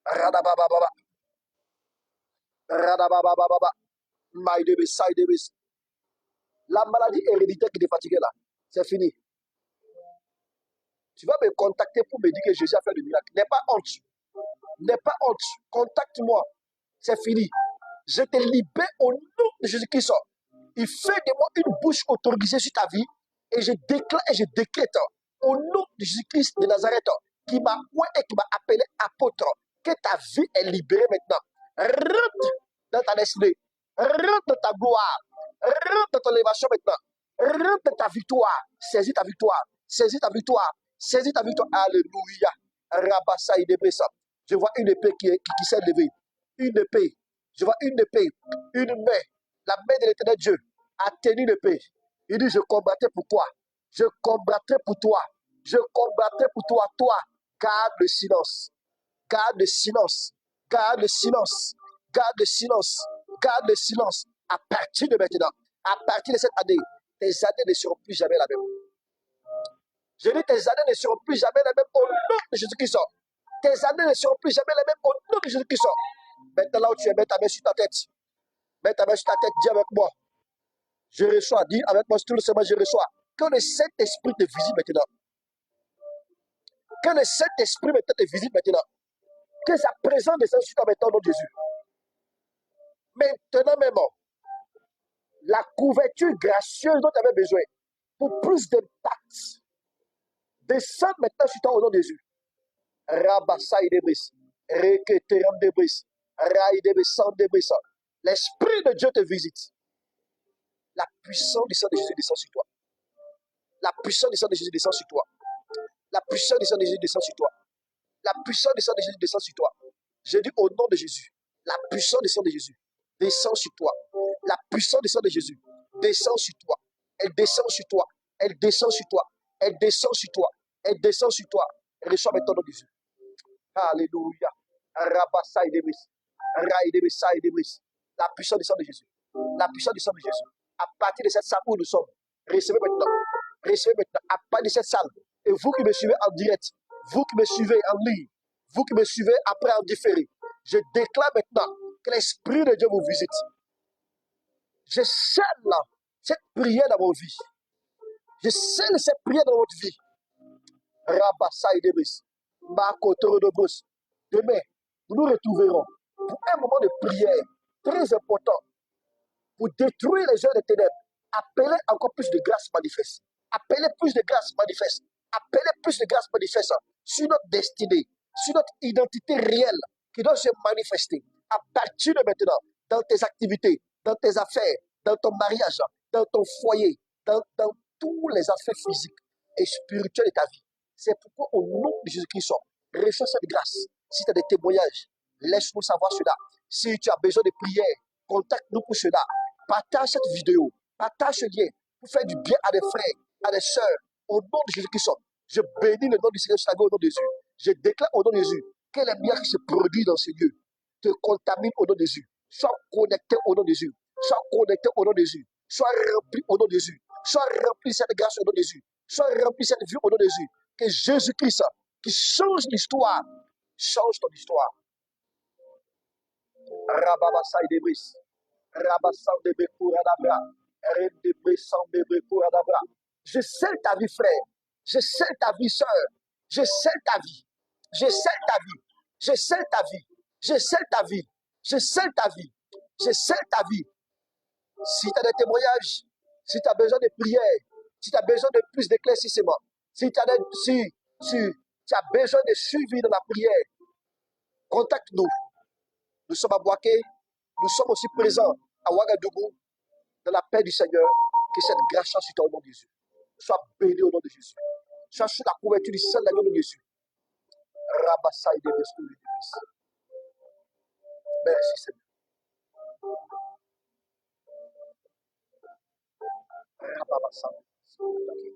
Radabababa. Radabababa. Maïdebis, saïdebis. La maladie héréditaire qui te fatiguait là, c'est fini. Tu vas me contacter pour me dire que Jésus a fait le miracle. N'aie pas honte. N'aie pas honte. Contacte-moi. C'est fini. Je te libère au nom de Jésus-Christ. Il fait de moi une bouche autorisée sur ta vie. Et je déclare et je décrète au nom de Jésus-Christ de Nazareth qui m'a et qui m'a appelé apôtre, que ta vie est libérée maintenant. Rentre dans ta destinée. Rentre dans ta gloire. Rentre dans ton élévation maintenant. Rentre dans ta victoire. Saisis ta victoire. Saisis ta victoire. Saisis ta victoire. Alléluia. Rabassa et Debessa. Je vois une épée qui s'est levée. Une épée. Je vois une épée. Une main. La main de l'éternel Dieu a tenu l'épée. Il dit, je combattrai pour toi. Je combattrai pour toi. Je combattrai pour toi. Toi, garde le silence. Garde le silence. Garde le silence. Garde le silence. Garde le silence. À partir de maintenant, à partir de cette année, tes années ne seront plus jamais la même. Je dis, tes années ne seront plus jamais les mêmes au nom de Jésus-Christ. Tes années ne seront plus jamais les mêmes au nom de Jésus-Christ. Maintenant, là où tu es, mets ta main sur ta tête. Mets ta main sur ta tête, dis avec moi. Je reçois, dis avec moi, tout le semaine, je reçois. Que le Saint-Esprit te visite maintenant. Que le Saint-Esprit te visite maintenant. Que sa présence descende sur toi maintenant, au nom de Jésus. Maintenant même, la couverture gracieuse dont tu avais besoin pour plus d'impact descend maintenant sur toi au nom de Jésus. Rabassai de bris, reketeram de bris, raï de bessan de bris. L'Esprit de Dieu te visite. La puissance du sang de Jésus descend sur toi. La puissance du sang de Jésus descend sur toi. La puissance du sang de Jésus descend sur toi. La puissance du sang de Jésus descend sur toi. Je dis au nom de Jésus, la puissance du sang de Jésus descend sur toi. La puissance du sang de Jésus descend sur toi. Elle descend sur toi. Elle descend sur toi. Elle descend sur toi. Elle descend sur toi. Elle reçoit maintenant de Jésus. Alléluia. Rabassai de bris. Raï de bessaï de bris. La puissance du sang de Jésus. La puissance du sang de Jésus. À partir de cette salle où nous sommes, recevez maintenant. Recevez maintenant. À partir de cette salle. Et vous qui me suivez en direct, vous qui me suivez en ligne, vous qui me suivez après en différé, je déclare maintenant que l'Esprit de Dieu vous visite. Je scelle cette prière dans votre vie. Je scelle cette prière dans votre vie. Rabassai Debris, Makotoro de Brousse. Demain, nous nous retrouverons pour un moment de prière très important pour détruire les œuvres des ténèbres. Appelez encore plus de grâce manifeste. Appelez plus de grâce manifeste. Appelez plus de grâce manifeste sur notre destinée, sur notre identité réelle qui doit se manifester à partir de maintenant dans tes activités, dans tes affaires, dans ton mariage, dans ton foyer, dans tous les aspects physiques et spirituels de ta vie. C'est pourquoi au nom de Jésus-Christ, reçois cette grâce. Si tu as des témoignages, laisse-nous savoir cela. Si tu as besoin de prière, contacte-nous pour cela. Partage cette vidéo, partage ce lien pour faire du bien à des frères, à des sœurs. Au nom de Jésus-Christ, je bénis le nom du Seigneur au nom de Jésus. Je déclare au nom de Jésus que les miracles qui se produisent dans ce lieu te contaminent au nom de Jésus. Sois connecté au nom de Jésus. Sois connecté au nom de Jésus. Sois rempli au nom de Jésus. Sois rempli de cette grâce au nom de Jésus. Sois rempli de cette vie au nom de Jésus. Que Jésus-Christ, qui change l'histoire, change ton histoire. Rababasai de Brice. Rabassan de Bekouradabra. De Brissan de Bekouradabra. Je scelle ta vie, frère. Je scelle ta vie, sœur. Je scelle ta vie. Je scelle ta vie. Je scelle ta vie. Je scelle ta vie. Je scelle ta vie. Je scelle ta vie. Si tu as des témoignages, si tu as besoin de prière, si tu as besoin de plus d'éclaircissement, si tu as besoin de suivi dans la prière, contacte-nous. Nous sommes à Boaké, nous sommes aussi présents à Ouagadougou, dans la paix du Seigneur, que cette grâce soit sur toi au nom de Jésus. Sois béni au nom de Jésus. Sois sous la couverture du Saint-Nom de Jésus. Rabassaï de Bestou de Jésus. Merci Seigneur. Rababassaï.